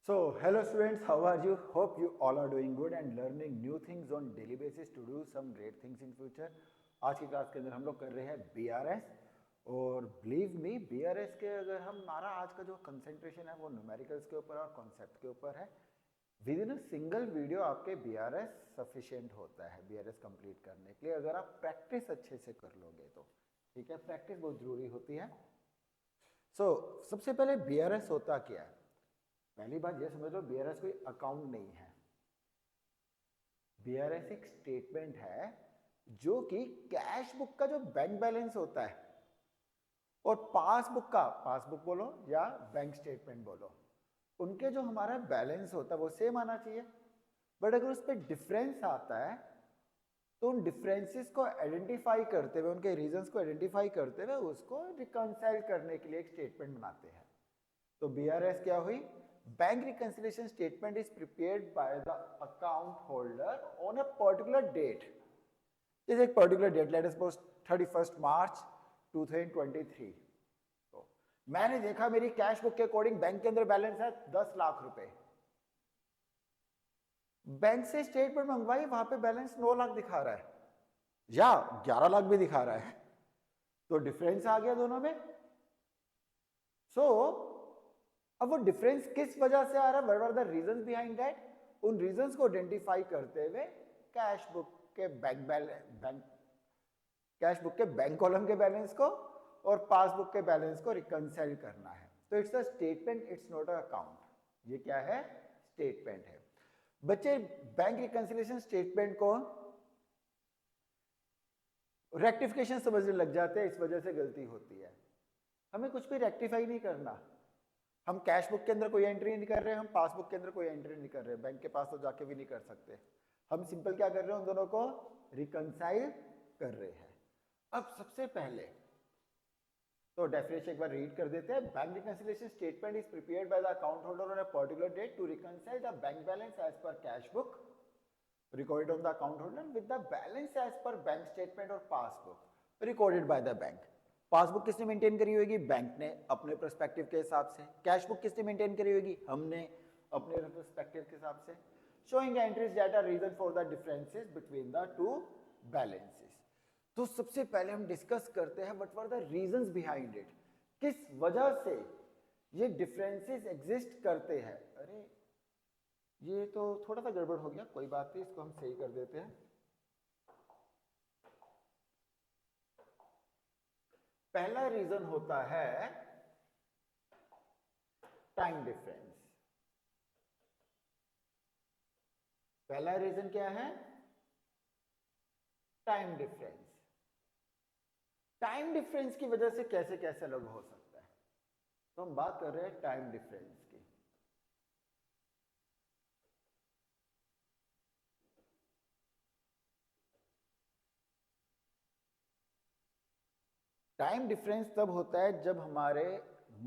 Hello students, how are you? Hope you all are doing good and learning new things on daily basis to do some great things in future. आज की class के अंदर हम लोग कर रहे हैं BRS और बिलीव मी BRS के अगर हमारा आज का जो कंसेंट्रेशन है वो न्यूमेरिकल्स के ऊपर और कॉन्सेप्ट के ऊपर है. With in a single video आपके BRS सफिशिएंट होता है BRS कंप्लीट करने के लिए अगर आप प्रैक्टिस अच्छे से कर लोगे तो. ठीक है, प्रैक्टिस बहुत जरूरी होती है. सबसे पहले BRS होता क्या है? पहली बात ये समझ लो, BRS कोई अकाउंट नहीं है. BRS एक स्टेटमेंट है जो कि कैश बुक का जो बैंक बैलेंस होता है और पासबुक बोलो या बैंक स्टेटमेंट बोलो, उनके जो हमारा बैलेंस होता है वो सेम आना चाहिए. बट अगर उस पर डिफरेंस आता है तो उन डिफरेंसेस को आइडेंटिफाई करते हुए, उनके रीजंस को आइडेंटिफाई करते हुए उसको रिकंसाइल करने के लिए एक स्टेटमेंट बनाते हैं. तो BRS क्या हुई? Bank reconciliation statement is prepared by the account holder on a particular date. This is a particular date. Let us suppose 31st March 2023. तो मैंने देखा मेरी कैश बुक के अकॉर्डिंग बैंक के अंदर बैलेंस है 10 लाख रुपए. बैंक से स्टेटमेंट मंगवाई, वहां पे बैलेंस 9 लाख दिखा रहा है या 11 लाख भी दिखा रहा है. तो डिफरेंस आ गया दोनों में. अब वो डिफरेंस किस वजह से आ रहा है? What are the reasons behind that? उन रीजंस को आइडेंटिफाई करते हुए कैश बुक के बैंक कॉलम के बैलेंस को और पासबुक के बैलेंस को रिकंसाइल करना है. तो it's a statement, it's not a account. ये क्या है? स्टेटमेंट है. बच्चे बैंक रिकंसिलिएशन स्टेटमेंट को रेक्टिफिकेशन समझने लग जाते हैं, इस वजह से गलती होती है. हमें कुछ भी रेक्टिफाई नहीं करना. हम कैश बुक के अंदर कोई एंट्री नहीं कर रहे, हम पासबुक के अंदर कोई एंट्री नहीं कर रहे, बैंक के पास तो जाके भी नहीं कर सकते. हम सिंपल क्या कर रहे हैं? उन दोनों को रिकंसाइल कर रहे हैं. अब सबसे पहले तो डेफिनेशन एक बार रीड कर देते हैं. Bank reconciliation statement is prepared by the account holder on a particular date to reconcile the bank balance as per cash book recorded on the account holder with the balance as per bank statement और passbook recorded by the bank. Passbook किसने maintain करी होगी? Bank ने अपने perspective के हिसाब से. Cash book किसने मेंटेन करी होगी? हमने अपने पर्सपेक्टिव के हिसाब से. Showing entries that are reason for the differences between the two balances. तो सबसे पहले हम डिस्कस करते हैं what were the reasons behind it. किस वजह से ये डिफरेंसेस एग्जिस्ट करते हैं. अरे ये तो थोड़ा सा गड़बड़ हो गया, कोई बात नहीं, इसको हम सही कर देते हैं. पहला रीजन होता है टाइम डिफरेंस. पहला रीजन क्या है? Time difference. टाइम डिफरेंस की वजह से कैसे कैसे अलग हो सकता है, तो हम बात कर रहे हैं टाइम डिफरेंस की. टाइम डिफरेंस तब होता है जब हमारे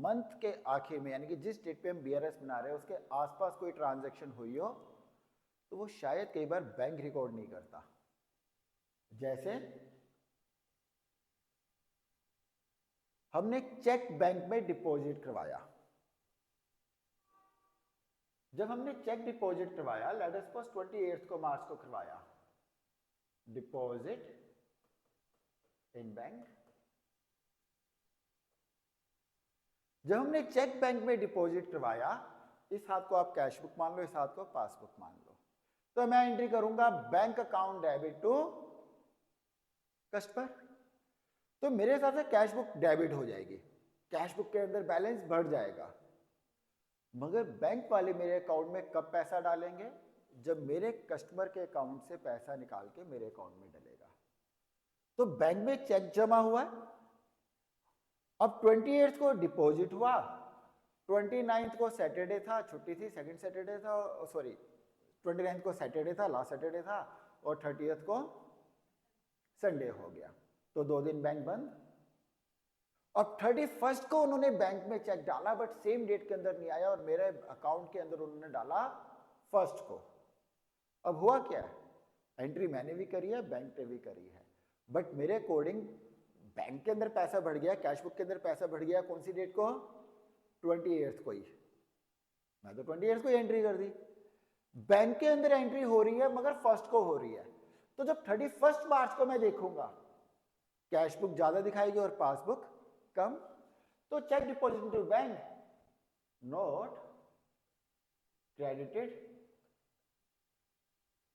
मंथ के आखिर में, यानी कि जिस डेट पे हम BRS बना रहे हैं उसके आसपास कोई ट्रांजैक्शन हुई हो तो वो शायद कई बार बैंक रिकॉर्ड नहीं करता. जैसे हमने चेक बैंक में डिपॉजिट करवाया. जब हमने चेक डिपॉजिट करवाया, लेट अस सपोज 28 को मार्च को करवाया, डिपॉजिट इन बैंक. जब हमने चेक बैंक में डिपॉजिट करवाया, इस हाथ को आप कैश बुक मान लो, इस हाथ को पासबुक मान लो, तो मैं एंट्री करूंगा bank account debit to customer. तो मेरे हिसाब से कैश बुक डेबिट हो जाएगी, कैश बुक के अंदर बैलेंस बढ़ जाएगा. मगर बैंक वाले मेरे अकाउंट में कब पैसा डालेंगे? जब मेरे कस्टमर के अकाउंट से पैसा निकाल के मेरे अकाउंट में डलेगा. तो बैंक में चेक जमा हुआ, अब 28 को डिपॉजिट हुआ, 29 को सैटरडे था, छुट्टी थी, सेकंड सैटरडे था, सॉरी 29 को सैटरडे था, लास्ट सैटरडे था, और 30th को संडे हो गया, तो 2 दिन बैंक बंद. अब 31st को उन्होंने बैंक में चेक डाला बट सेम डेट के अंदर नहीं आया और मेरे अकाउंट के अंदर उन्होंने डाला 1st को. अब हुआ क्या है? एंट्री मैंने भी करी है, बैंक ने भी करी है, बट मेरे अकॉर्डिंग बैंक के अंदर पैसा बढ़ गया, कैश बुक के अंदर पैसा बढ़ गया कौन सी डेट को? 28th को ही. मैं तो 28 को ही एंट्री कर दी। बैंक के अंदर एंट्री हो रही है मगर फर्स्ट को हो रही है, तो जब 31 मार्च को मैं देखूंगा कैश बुक ज्यादा दिखाएगी और पासबुक कम, तो cheque deposit to bank not credited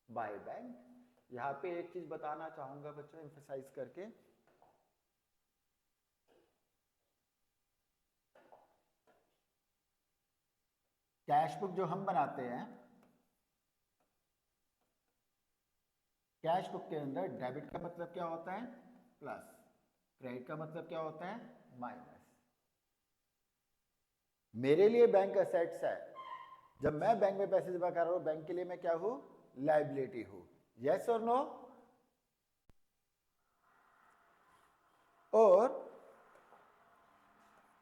by bank. यहां पे एक चीज बताना चाहूंगा बच्चों, एम्फसाइज करके, कैश बुक जो हम बनाते हैं, कैश बुक के अंदर डेबिट का मतलब क्या होता है? प्लस। क्रेडिट का मतलब क्या होता है? माइनस। मेरे लिए बैंक असेट्स है, जब मैं बैंक में पैसे जमा कर रहा हूं बैंक के लिए मैं क्या हूं? लायबिलिटी हूं। यस और नो? और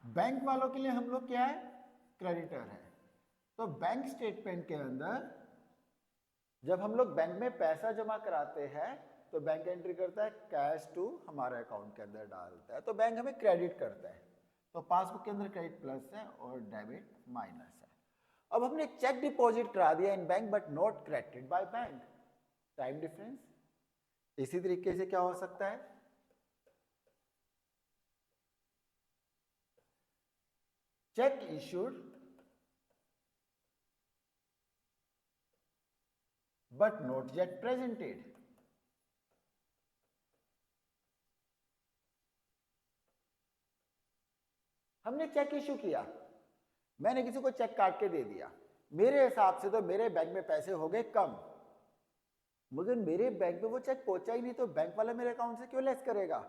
बैंक वालों के लिए हम लोग क्या है? क्रेडिटर है। तो बैंक स्टेटमेंट के अंदर जब हम लोग बैंक में पैसा जमा कराते हैं तो बैंक एंट्री करता है कैश टू हमारे अकाउंट के अंदर डालता है, तो बैंक हमें क्रेडिट करता है। तो पासबुक के अंदर क्रेडिट प्लस है और डेबिट माइनस है। अब हमने चेक डिपॉजिट करा दिया in bank but not credited by bank, time difference. इसी तरीके से क्या हो सकता है? Cheque issued but not yet presented। हमने चेक इश्यू किया, मैंने किसी को चेक काट के दे दिया, मेरे हिसाब से तो मेरे बैंक में पैसे हो गए कम, मगर मेरे बैंक में वो चेक पहुंचा ही नहीं, तो बैंक वाला मेरे अकाउंट से क्यों लेस करेगा?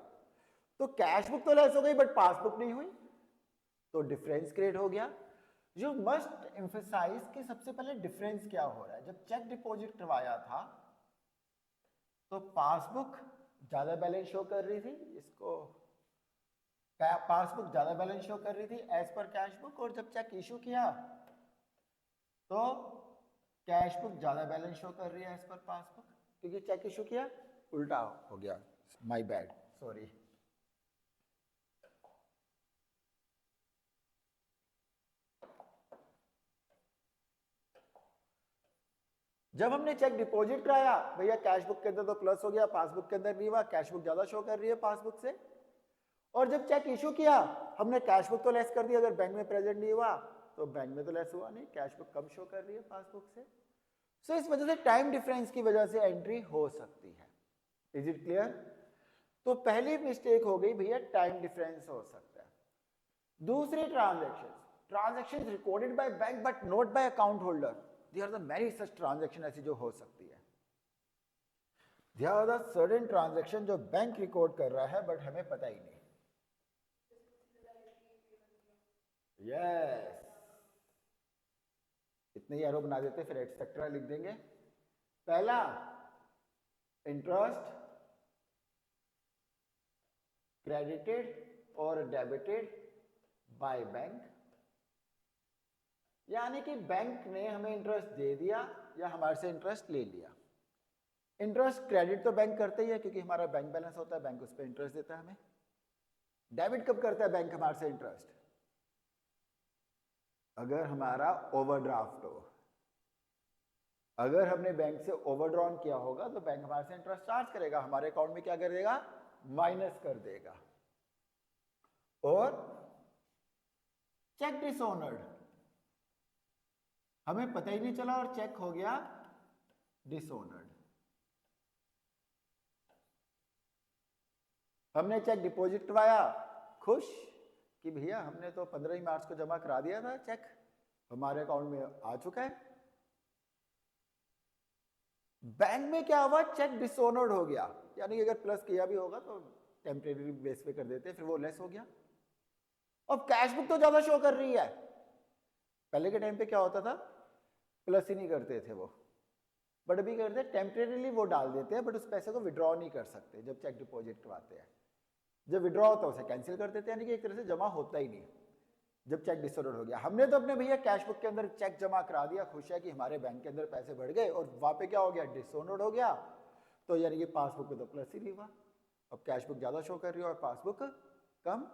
तो कैश बुक तो लेस हो गई बट पासबुक नहीं हुई, तो डिफरेंस क्रिएट हो गया। यू मस्ट एम्फसाइज कि सबसे पहले डिफरेंस क्या हो रहा है। जब चेक डिपॉजिट करवाया था तो पासबुक ज्यादा बैलेंस शो कर रही थी, इसको पासबुक ज्यादा बैलेंस शो कर रही थी एज पर कैश बुक, और जब चेक इशू किया तो कैश बुक ज्यादा बैलेंस शो कर रही है एज पर पासबुक, क्योंकि चेक इशू किया उल्टा हो गया। My bad, sorry. जब हमने चेक डिपॉजिट कराया भैया कैश बुक के अंदर तो प्लस हो गया, पासबुक के अंदर नहीं हुआ, कैश बुक ज्यादा शो कर रही है पासबुक से। और जब चेक इशू किया हमने कैश बुक तो लेस कर दी, अगर बैंक में प्रेजेंट नहीं हुआ तो बैंक में तो लेस हुआ नहीं, कैश बुक कम शो कर रही है पासबुक से। सो इस वजह से टाइम डिफरेंस की वजह से एंट्री हो सकती है। Is it clear? तो पहली मिस्टेक हो गई भैया, टाइम डिफरेंस हो सकता है। दूसरी transaction recorded by bank but not by account holder, there are the many such transaction ऐसी जो हो सकती है। There are the certain transaction जो बैंक रिकॉर्ड कर रहा है बट हमें पता ही नहीं। यस, इतने ही एरो बना देते फिर एटसेट्रा लिख देंगे। पहला इंटरेस्ट क्रेडिटेड और डेबिटेड बाय बैंक, यानी कि बैंक ने हमें इंटरेस्ट दे दिया या हमारे से इंटरेस्ट ले लिया। इंटरेस्ट क्रेडिट तो बैंक करते ही है क्योंकि हमारा बैंक बैलेंस होता है, बैंक उस पर इंटरेस्ट देता है हमें। डेबिट कब करता है बैंक हमारे से इंटरेस्ट? अगर हमारा ओवरड्राफ्ट हो, अगर हमने बैंक से ओवरड्रॉन किया होगा तो बैंक हमारे से इंटरेस्ट चार्ज करेगा, हमारे अकाउंट में क्या कर देगा? माइनस कर देगा। और चेक डिसऑनर्ड, हमें पता ही नहीं चला और चेक हो गया डिसऑनर्ड। हमने चेक डिपॉजिट करवाया, खुश कि भैया हमने तो 15 मार्च को जमा करा दिया था, चेक हमारे अकाउंट में आ चुका है। बैंक में क्या हुआ? चेक डिसऑनर्ड हो गया, यानी कि अगर प्लस किया भी होगा तो टेम्परेरी बेस पे कर देते, फिर वो लेस हो गया। अब कैश बुक तो ज्यादा शो कर रही है, पहले के टाइम पे क्या होता था? प्लस ही नहीं करते थे वो, बट अभी करते टेम्परेरीली वो डाल देते हैं, बट उस पैसे को विड्रॉ नहीं कर सकते जब चेक डिपॉजिट करवाते हैं। जब विड्रॉ होता है उसे कैंसिल कर देते हैं, यानी कि एक तरह से जमा होता ही नहीं जब चेक डिसऑर्डर हो गया। हमने तो अपने भैया कैश बुक के अंदर चेक जमा करा दिया, खुश है कि हमारे बैंक के अंदर पैसे बढ़ गए, और वहां पे क्या हो गया? डिसऑर्डर हो गया, तो यानी कि पासबुक में तो प्लस ही नहीं हुआ। अब कैश बुक ज्यादा शो कर रही है और पासबुक कम,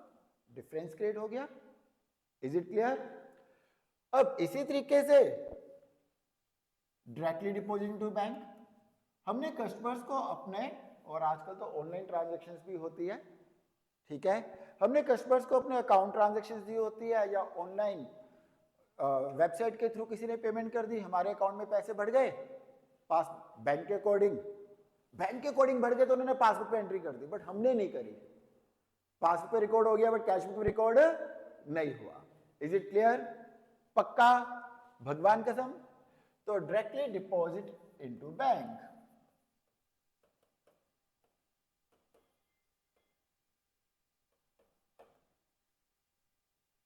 डिफरेंस क्रिएट हो गया। Is it clear? अब इसी तरीके से डायरेक्टली डिपॉजिट इनटू बैंक, हमने कस्टमर्स को अपने, और आजकल तो ऑनलाइन ट्रांजैक्शंस भी होती है, ठीक है, हमने कस्टमर्स को अपने अकाउंट ट्रांजैक्शंस दी होती है या ऑनलाइन वेबसाइट के थ्रू किसी ने पेमेंट कर दी, हमारे अकाउंट में पैसे बढ़ गए, पास बैंक के अकॉर्डिंग बढ़ गए तो उन्होंने पासबुक पे एंट्री कर दी, बट हमने नहीं करी। पासबुक पे रिकॉर्ड हो गया बट कैशबुक में रिकॉर्ड नहीं हुआ। Is it clear? पक्का? भगवान कसम? तो directly deposit into bank,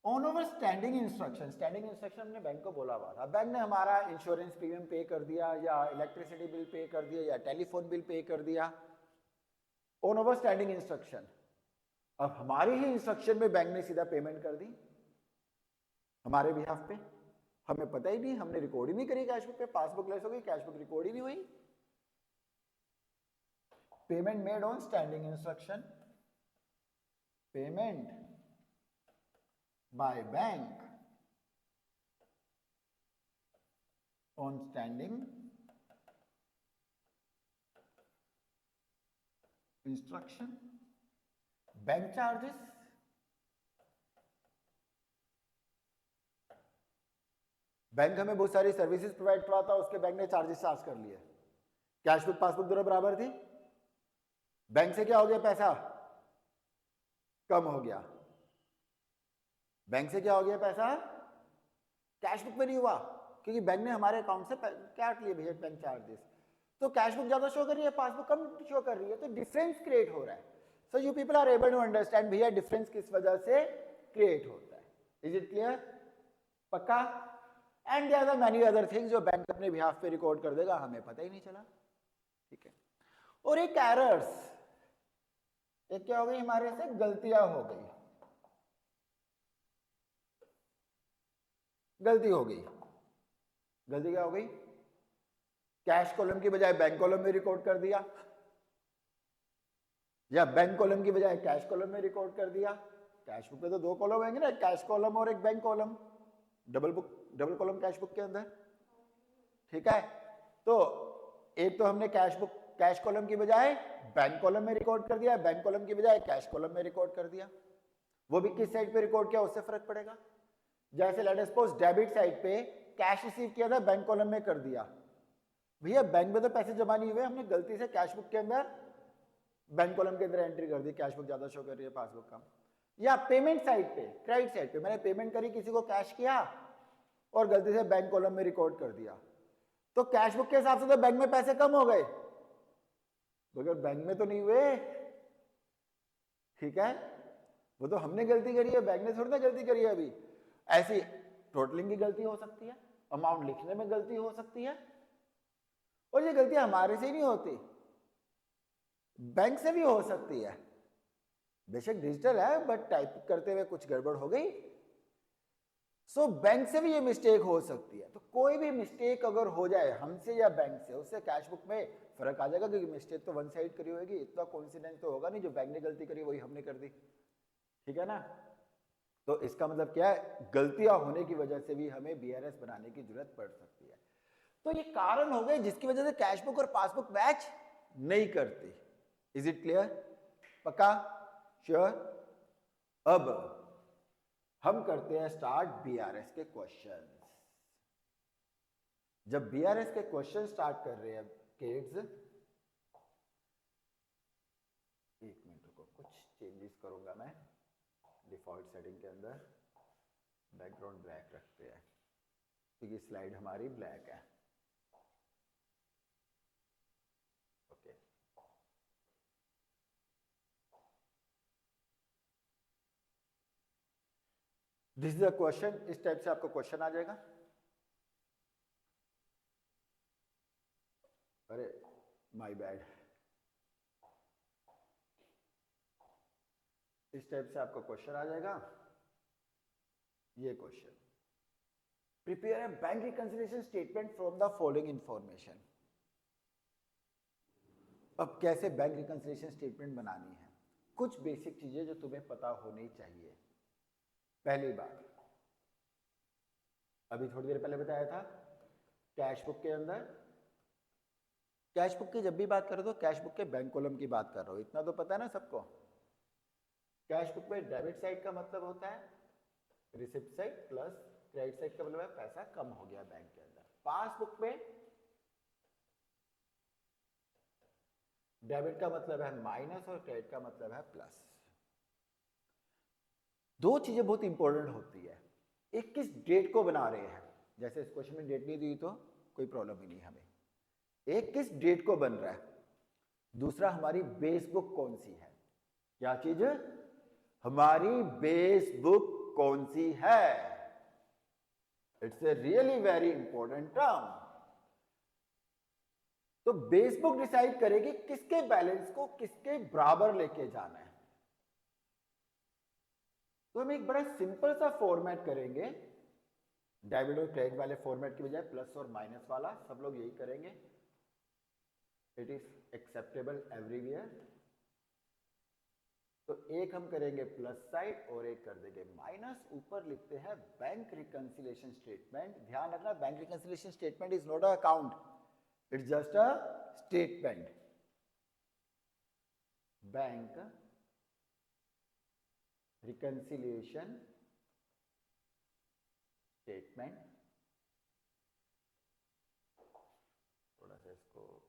on over standing instruction. Standing instruction हमने बैंक को बोला हुआ था, बैंक ने हमारा इंश्योरेंस प्रीमियम पे कर दिया या इलेक्ट्रिसिटी बिल पे कर दिया या टेलीफोन बिल पे कर दिया, ऑन ओवर स्टैंडिंग इंस्ट्रक्शन। अब हमारी ही इंस्ट्रक्शन में बैंक ने सीधा पेमेंट कर दी हमारे बिहाफ पे, हमें पता ही नहीं, हमने रिकॉर्ड ही नहीं करी कैशबुक पे, पासबुक लेस हो गई, कैशबुक रिकॉर्ड ही नहीं हुई। Payment made on standing instruction, payment by bank on standing instruction, bank charges, bank हमें बहुत सारी सर्विसेज प्रोवाइड करवाता है, उसके बैंक ने चार्जेस चार्ज कर लिए, कैशबुक पासबुक दोनों बराबर थी, बैंक से क्या हो गया, पैसा कम हो गया, बैंक से क्या हो गया, पैसा कैशबुक में नहीं हुआ क्योंकि बैंक ने हमारे अकाउंट से काट लिए भैया बैंक चार्जेस, तो कैशबुक ज्यादा शो कर रही है, पासबुक कम शो कर रही है, तो डिफरेंस क्रिएट हो रहा है। So you people are able to understand भैया डिफरेंस किस वजह से क्रिएट होता है। Is it clear? पक्का? And there are many other things जो बैंक अपने बिहाफ पे रिकॉर्ड कर देगा, हमें पता ही नहीं चला, ठीक है। और एक एरर्स, एक क्या हो गई, हमारे से गलतियां हो गई, गलती हो गई, गलती क्या हो गई, कैश कॉलम की बजाय बैंक कॉलम में रिकॉर्ड कर दिया, या बैंक कॉलम की बजाय कैश कॉलम में रिकॉर्ड कर दिया। कैश बुक पे तो दो कॉलम होंगे ना, कैश कॉलम और एक bank column, double column cash book के अंदर, ठीक है। तो एक तो हमने कैश कॉलम की बजाय बैंक कॉलम में रिकॉर्ड कर दिया, बैंक कॉलम की बजाय कैश कॉलम में रिकॉर्ड कर दिया, वो भी किस साइड पे रिकॉर्ड किया उससे फर्क पड़ेगा। जैसे let us suppose debit side पे कैश रिसीव किया था, बैंक कॉलम में कर दिया, भैया बैंक में तो पैसे जमा नहीं हुए, हमने गलती से कैश बुक के अंदर बैंक कॉलम के अंदर एंट्री कर दी, कैश बुक ज्यादा शो कर रही है, पासबुक कम। या पेमेंट साइड पे, क्रेडिट साइड पे मैंने पेमेंट करी, किसी को कैश किया और गलती से बैंक कॉलम में रिकॉर्ड कर दिया, तो कैश बुक के हिसाब से तो बैंक में पैसे कम हो गए, मगर बैंक में तो नहीं हुए, ठीक है। वो तो हमने गलती करी है, बैंक ने थोड़ी ना गलती करी है। अभी ऐसी टोटलिंग की गलती हो सकती है, अमाउंट लिखने में गलती हो सकती है, और ये गलती हमारे से ही नहीं होती, बैंक से भी हो सकती है। बेशक डिजिटल है बट टाइप करते हुए कुछ गड़बड़ हो गई, सो बैंक से भी ये मिस्टेक हो सकती है। तो कोई भी मिस्टेक अगर हो जाए हमसे या बैंक से, उससे कैश बुक में फर्क आ जाएगा, क्योंकि मिस्टेक तो वन साइड करी होगी, इतना कोइंसिडेंस तो होगा नहीं, जो बैंक ने गलती करी वही हमने कर दी, ठीक है ना। तो इसका मतलब क्या है, गलतियां होने की वजह से भी हमें बीआरएस बनाने की जरूरत पड़ सकती है। तो ये कारण हो गए जिसकी वजह से कैशबुक और पासबुक मैच नहीं करती। Is it clear? पक्का? श्योर? अब हम करते हैं स्टार्ट बीआरएस के क्वेश्चन। जब बीआरएस के क्वेश्चन स्टार्ट कर रहे हैं किड्स, एक मिनट को कुछ चेंजेस करूंगा मैं डिफॉल्ट सेटिंग के अंदर, बैकग्राउंड ब्लैक रखते हैं क्योंकि स्लाइड हमारी ब्लैक है। Okay, this is a question, इस टाइप से आपको क्वेश्चन आ जाएगा। अरे माय बैड, इस टाइप से आपको क्वेश्चन आ जाएगा। ये question, prepare a bank reconciliation statement from the following information. अब कैसे बैंक रिकंसिलिएशन स्टेटमेंट बनानी है, कुछ बेसिक चीजें जो तुम्हें पता होनी चाहिए। पहली बात, अभी थोड़ी देर पहले बताया था कैश बुक के अंदर, कैश बुक की जब भी बात करो तो कैश बुक के बैंक कॉलम की बात कर रहा हूं, इतना तो पता है ना सबको। कैश बुक में डेबिट साइड का मतलब होता है receipt side plus credit side का मतलब है पैसा कम हो गया बैंक के अंदर। पासबुक में डेबिट का मतलब है माइनस और क्रेडिट का मतलब है प्लस। दो चीजें बहुत इंपॉर्टेंट होती है, एक किस डेट को बना रहे हैं, जैसे इस क्वेश्चन में डेट नहीं दी तो कोई प्रॉब्लम ही नहीं हमें, एक किस डेट को बन रहा है, दूसरा हमारी बेस बुक कौन सी है। क्या चीज? हमारी बेस बुक कौन सी है। It's a really very important term. तो बेस बुक डिसाइड करेगी किसके बैलेंस को किसके बराबर लेके जाना है। तो हम एक बड़ा सिंपल सा फॉर्मेट करेंगे, डेबिट और क्रेडिट वाले फॉर्मेट की बजाय प्लस और माइनस वाला, सब लोग यही करेंगे। It is acceptable everywhere. तो एक हम करेंगे प्लस साइड और एक कर देंगे माइनस। ऊपर लिखते हैं बैंक रिकंसिलिएशन स्टेटमेंट। ध्यान रखना, bank reconciliation statement is not a account, it's just a statement. Bank reconciliation statement, थोड़ा सा इसको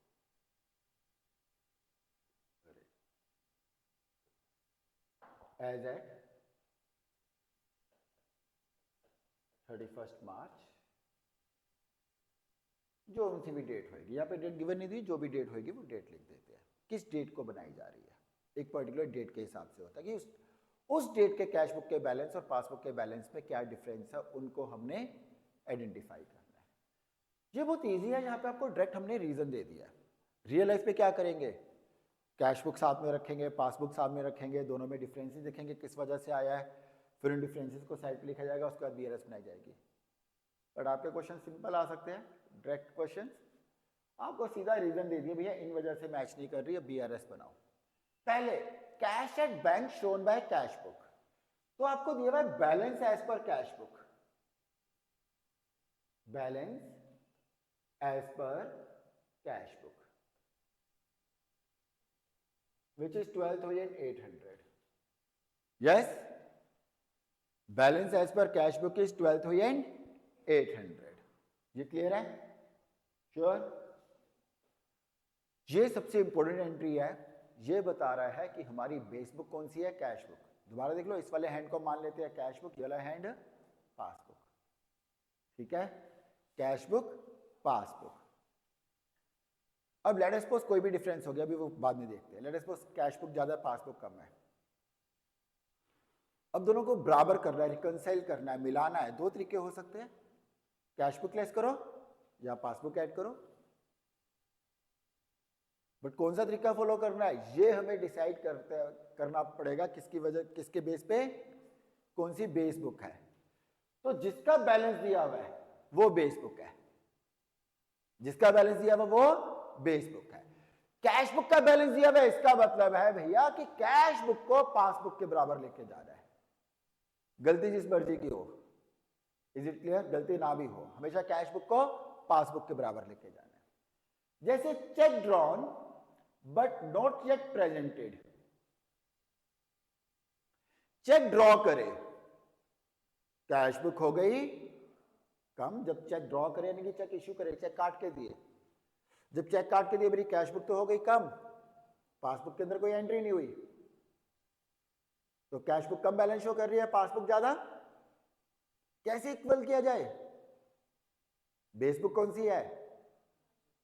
एज एट 31 मार्च, जो उनसे भी डेट होगी, यहाँ पे डेट गिवन नहीं दी, जो भी डेट होगी वो डेट लिख देते हैं। किस डेट को बनाई जा रही है, एक पर्टिकुलर डेट के हिसाब से होता है कि उस डेट के कैश बुक के बैलेंस और पासबुक के बैलेंस में क्या डिफरेंस है, उनको हमने आइडेंटिफाई करना है। ये बहुत इजी है, यहाँ पे आपको डायरेक्ट हमने रीजन दे दिया। रियल लाइफ पे क्या करेंगे, कैश बुक साथ में रखेंगे, पासबुक साथ में रखेंगे, दोनों में डिफरेंसेस देखेंगे किस वजह से आया है, फिर उन डिफरेंसेस को साइड पे लिखा जाएगा, उसके बाद बीआरएस बनाई जाएगी। बट आपके क्वेश्चन सिंपल आ सकते हैं, डायरेक्ट क्वेश्चन, आपको सीधा रीजन दे दिया भैया इन वजह से मैच नहीं कर रही है, बीआरएस बनाओ। पहले cash at bank shown by cash book, तो आपको दिया हुआ है balance as per cash book, balance as per cash book which is 12,800. yes, balance as per cash book is 12,800. ये क्लियर है? श्योर? ये सबसे इंपॉर्टेंट एंट्री है, ये बता रहा है कि हमारी बेस बुक कौन सी है, कैश बुक। दोबारा देख लो, इस वाले हैंड को मान लेते हैं कैश बुक, ये वाला हैंड पासबुक, ठीक है, कैश बुक पासबुक। अब लेट अस सपोज कोई भी डिफरेंस हो गया, अभी वो बाद में देखते हैं। Let us suppose cash book ज्यादा पासबुक कम है, अब दोनों को बराबर करना है, रिकंसाइल करना है, मिलाना है। दो तरीके हो सकते हैं, कैश बुक लेस करो या पासबुक ऐड करो, बट कौन सा तरीका फॉलो करना है ये हमें डिसाइड करना पड़ेगा, किसकी वजह, किसके बेस पे, कौन सी बेस बुक है। तो जिसका बैलेंस दिया हुआ है वो बेस बुक है, जिसका बैलेंस दिया हुआ वो बेस बुक है। कैश बुक का बैलेंस दिया हुआ है, इसका मतलब है भैया कि कैश बुक को पासबुक के बराबर लेके जाना है, गलती जिस मर्जी की हो। Is it clear? गलती ना भी हो, हमेशा कैश बुक को पासबुक के बराबर लेके जाना है। जैसे cheque drawn but not yet presented, cheque draw करे, कैश बुक हो गई कम, जब चेक ड्रॉ करे यानी कि चेक इश्यू करे, चेक काट के दिए, जब चेक काट के दिए मेरी कैश बुक तो हो गई कम, पासबुक के अंदर कोई एंट्री नहीं हुई, तो कैश बुक कम बैलेंस शो कर रही है, पासबुक ज्यादा। कैसे इक्वल किया जाए, बेस बुक कौन सी है,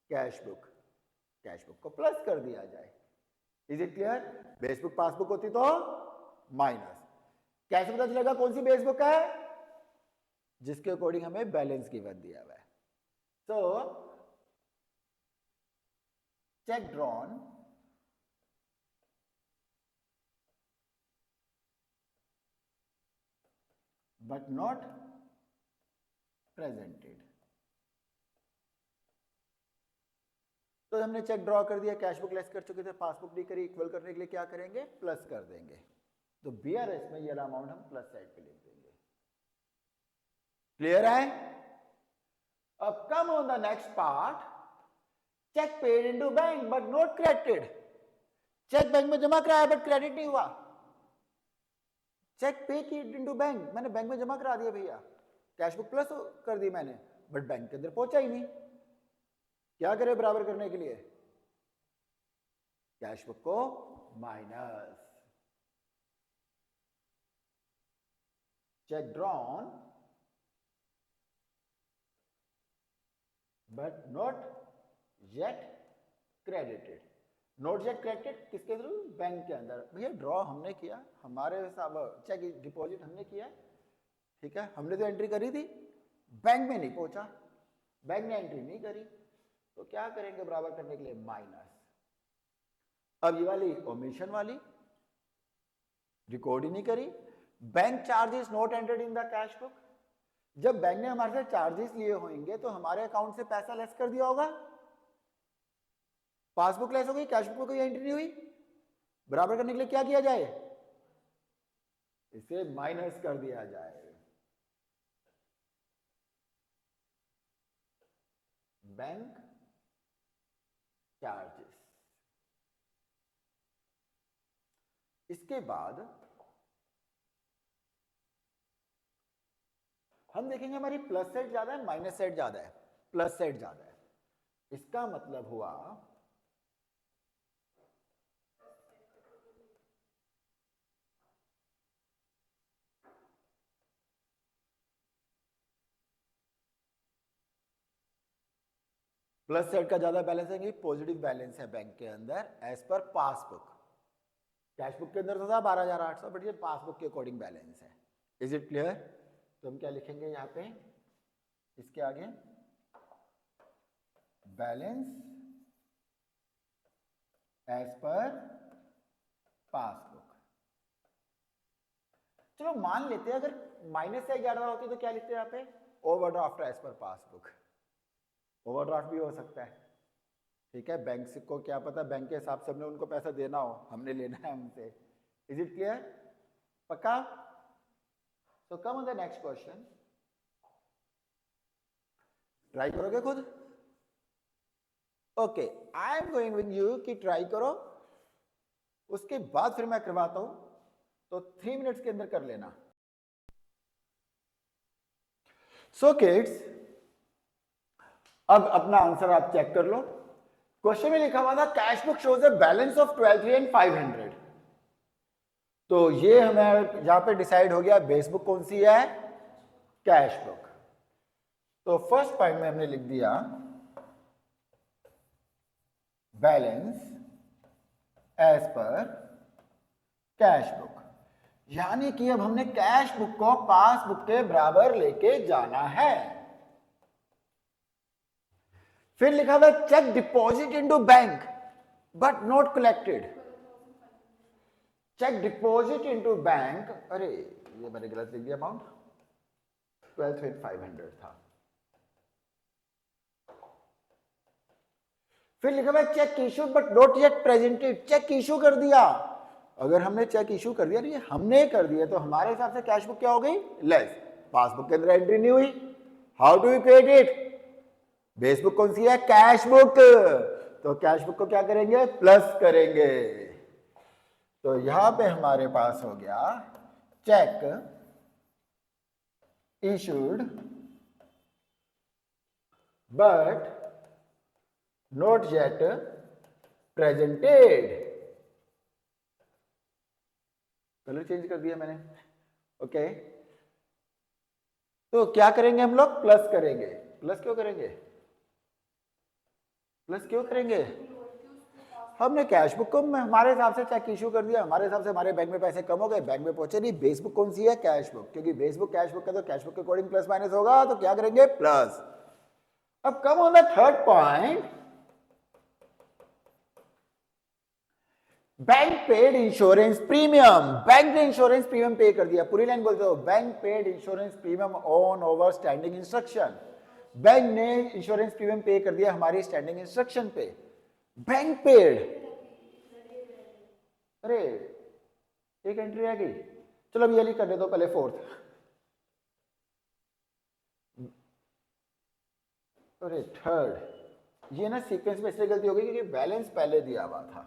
कैश बुक, कैश बुक को प्लस कर दिया जाए। Is it clear? Base book passbook होती तो माइनस, कैसे पता चलेगा कौन सी बेस बुक है, जिसके अकॉर्डिंग हमें बैलेंस गिवन दिया हुआ है। So check drawn but not presented, तो हमने चेक ड्रॉ कर दिया, कैश बुक लेस कर चुके थे, पासबुक नहीं करी, इक्वल करने के लिए क्या करेंगे, प्लस कर देंगे। तो बीआरएस में ये अमाउंट हम प्लस साइड पे लिख देंगे। क्लियर है? अब come on the next part, cheque paid into bank but not credited. Cheque bank में जमा कराया बट क्रेडिट नहीं हुआ। चेक पे की इनटू बैंक, मैंने बैंक में जमा करा दिया भैया, कैश बुक प्लस कर दी मैंने, बट बैंक के अंदर पहुंचा ही नहीं। क्या करे बराबर करने के लिए? कैश बुक को minus, check drawn but not yet credited. Not yet credited किसके थ्रू? बैंक के अंदर। भैया ड्रॉ हमने किया, हमारे हिसाब चेक डिपॉजिट हमने किया, ठीक है, हमने तो एंट्री करी थी, बैंक में नहीं पहुंचा, बैंक ने एंट्री नहीं करी, तो क्या करेंगे बराबर करने के लिए? माइनस। अब ये वाली ओमिशन वाली रिकॉर्ड ही नहीं करी, bank charges not entered in the cash book. जब बैंक ने हमारे से चार्जेस लिए होंगे तो हमारे अकाउंट से पैसा लेस कर दिया होगा, पासबुक लेस हो गई, कैश बुक में कोई एंट्री नहीं हुई। बराबर करने के लिए क्या किया जाए? इसे माइनस कर दिया जाए। Bank charges. इसके बाद हम देखेंगे हमारी प्लस साइड ज्यादा है माइनस साइड ज्यादा है? प्लस साइड ज्यादा है। इसका मतलब हुआ प्लस साइड का ज्यादा बैलेंस है, पॉजिटिव बैलेंस है बैंक के अंदर as per passbook. Cash book के अंदर तो था 12,800, बट ये पासबुक के अकॉर्डिंग बैलेंस है। Is it clear? तो हम क्या लिखेंगे यहाँ पे इसके आगे? Balance as per passbook. चलो मान लेते हैं अगर माइनस से 11 होती तो क्या लिखते हैं यहाँ पे? Overdraft as per passbook. Overdraft भी हो सकता है, ठीक है, बैंक से को क्या पता बैंक के हिसाब से हमने उनको पैसा देना हो, हमने लेना है उनसे। Is it clear? पक्का? So come on the next question. Try करोगे खुद? Okay, I am going with you कि ट्राई करो, उसके बाद फिर मैं करवाता हूं, तो 3 मिनट्स के अंदर कर लेना। सो किड्स, अब अपना आंसर आप चेक कर लो। क्वेश्चन में लिखा हुआ था cash book shows a balance of 12,500। तो ये हमें यहां पे डिसाइड हो गया बेस बुक कौन सी है? Cash book. तो फर्स्ट पॉइंट में हमने लिख दिया balance as per cash book, यानी कि अब हमने कैश बुक को पासबुक के बराबर लेके जाना है। फिर लिखा था cheque deposit into bank but not collected. Cheque deposit into bank, अरे ये मैंने गलत लिख दिया, अमाउंट 12,500 था। फिर लिखा हुआ cheque issue but not yet presented. Cheque issue कर दिया, अगर हमने चेक इशू कर दिया, ये हमने कर दिया, तो हमारे हिसाब से कैश बुक क्या हो गई? लेस। पासबुक के अंदर एंट्री नहीं हुई, how do we create it? Base book कौन सी है? Cash book. तो कैश बुक को क्या करेंगे? प्लस करेंगे। तो यहां पे हमारे पास हो गया check issued but not yet presented. Colour change कर दिया मैंने, ओके। तो क्या करेंगे हम लोग? प्लस करेंगे। प्लस क्यों करेंगे? प्लस क्यों करेंगे? हमने कैश बुक को हमारे हिसाब से चेक इशू कर दिया, हमारे हिसाब से हमारे बैंक में पैसे कम हो गए, बैंक में पहुंचे नहीं। बेस बुक कौन सी है? कैश बुक, क्योंकि बेस बुक कैश बुक है तो कैश बुक के अकॉर्डिंग प्लस माइनस होगा, तो क्या करेंगे? प्लस। अब come on the third point, bank paid insurance premium. Bank ने इंश्योरेंस प्रीमियम पे कर दिया, पूरी लाइन बोलते हो, bank paid insurance premium on over standing instruction. Bank ने इंश्योरेंस प्रीमियम पे कर दिया हमारी स्टैंडिंग इंस्ट्रक्शन पे। बैंक पेड, अरे एक एंट्री आ गई, चलो अब ये कर दे दो पहले फोर्थ। अरे थर्ड, ये ना सीक्वेंस में इसलिए गलती हो गई क्योंकि बैलेंस पहले दिया हुआ था,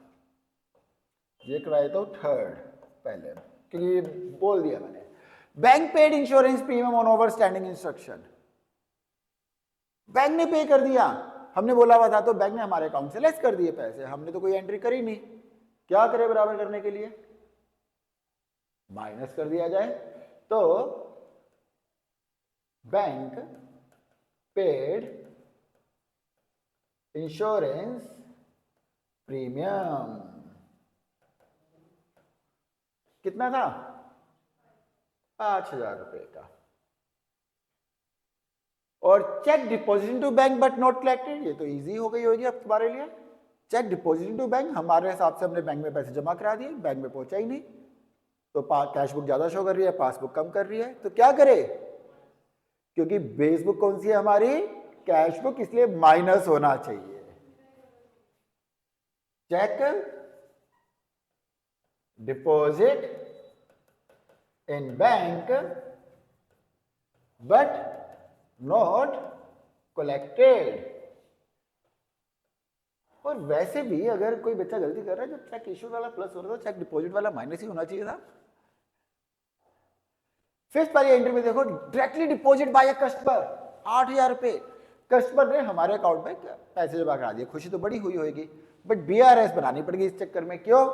ये कराया तो थर्ड पहले, क्योंकि ये बोल दिया मैंने। Bank paid insurance premium on over standing instruction, bank ने पे कर दिया, हमने बोला हुआ था तो बैंक ने हमारे अकाउंट से लेस कर दिए पैसे, हमने तो कोई एंट्री करी नहीं। क्या करे बराबर करने के लिए? माइनस कर दिया जाए। तो बैंक पेड इंश्योरेंस प्रीमियम कितना था? 5,000 रुपए का। और cheque deposit to bank but not collected, ये तो इजी हो गई होगी अब तुम्हारे लिए। चेक डिपॉजिट टू बैंक, हमारे हिसाब से हमने बैंक में पैसे जमा करा दिए, बैंक में पहुंचा ही नहीं, तो कैश बुक ज्यादा शो कर रही है, पासबुक कम कर रही है, तो क्या करे? क्योंकि बेस बुक कौन सी है हमारी? कैश बुक, इसलिए माइनस होना चाहिए। Cheque deposit in bank but not collected. और वैसे भी अगर कोई बच्चा गलती कर रहा है, जब चेक इश्यू वाला प्लस हो रहा था, चेक डिपॉजिट वाला माइनस ही होना चाहिए था। फिफ्थ वाली एंट्री में देखो, directly deposit by a customer, 8,000 रुपए कस्टमर ने हमारे अकाउंट में पैसे जमा करा दिए। खुशी तो बड़ी हुई होगी, बट बीआरएस बनानी पड़ेगी इस चक्कर में। क्यों?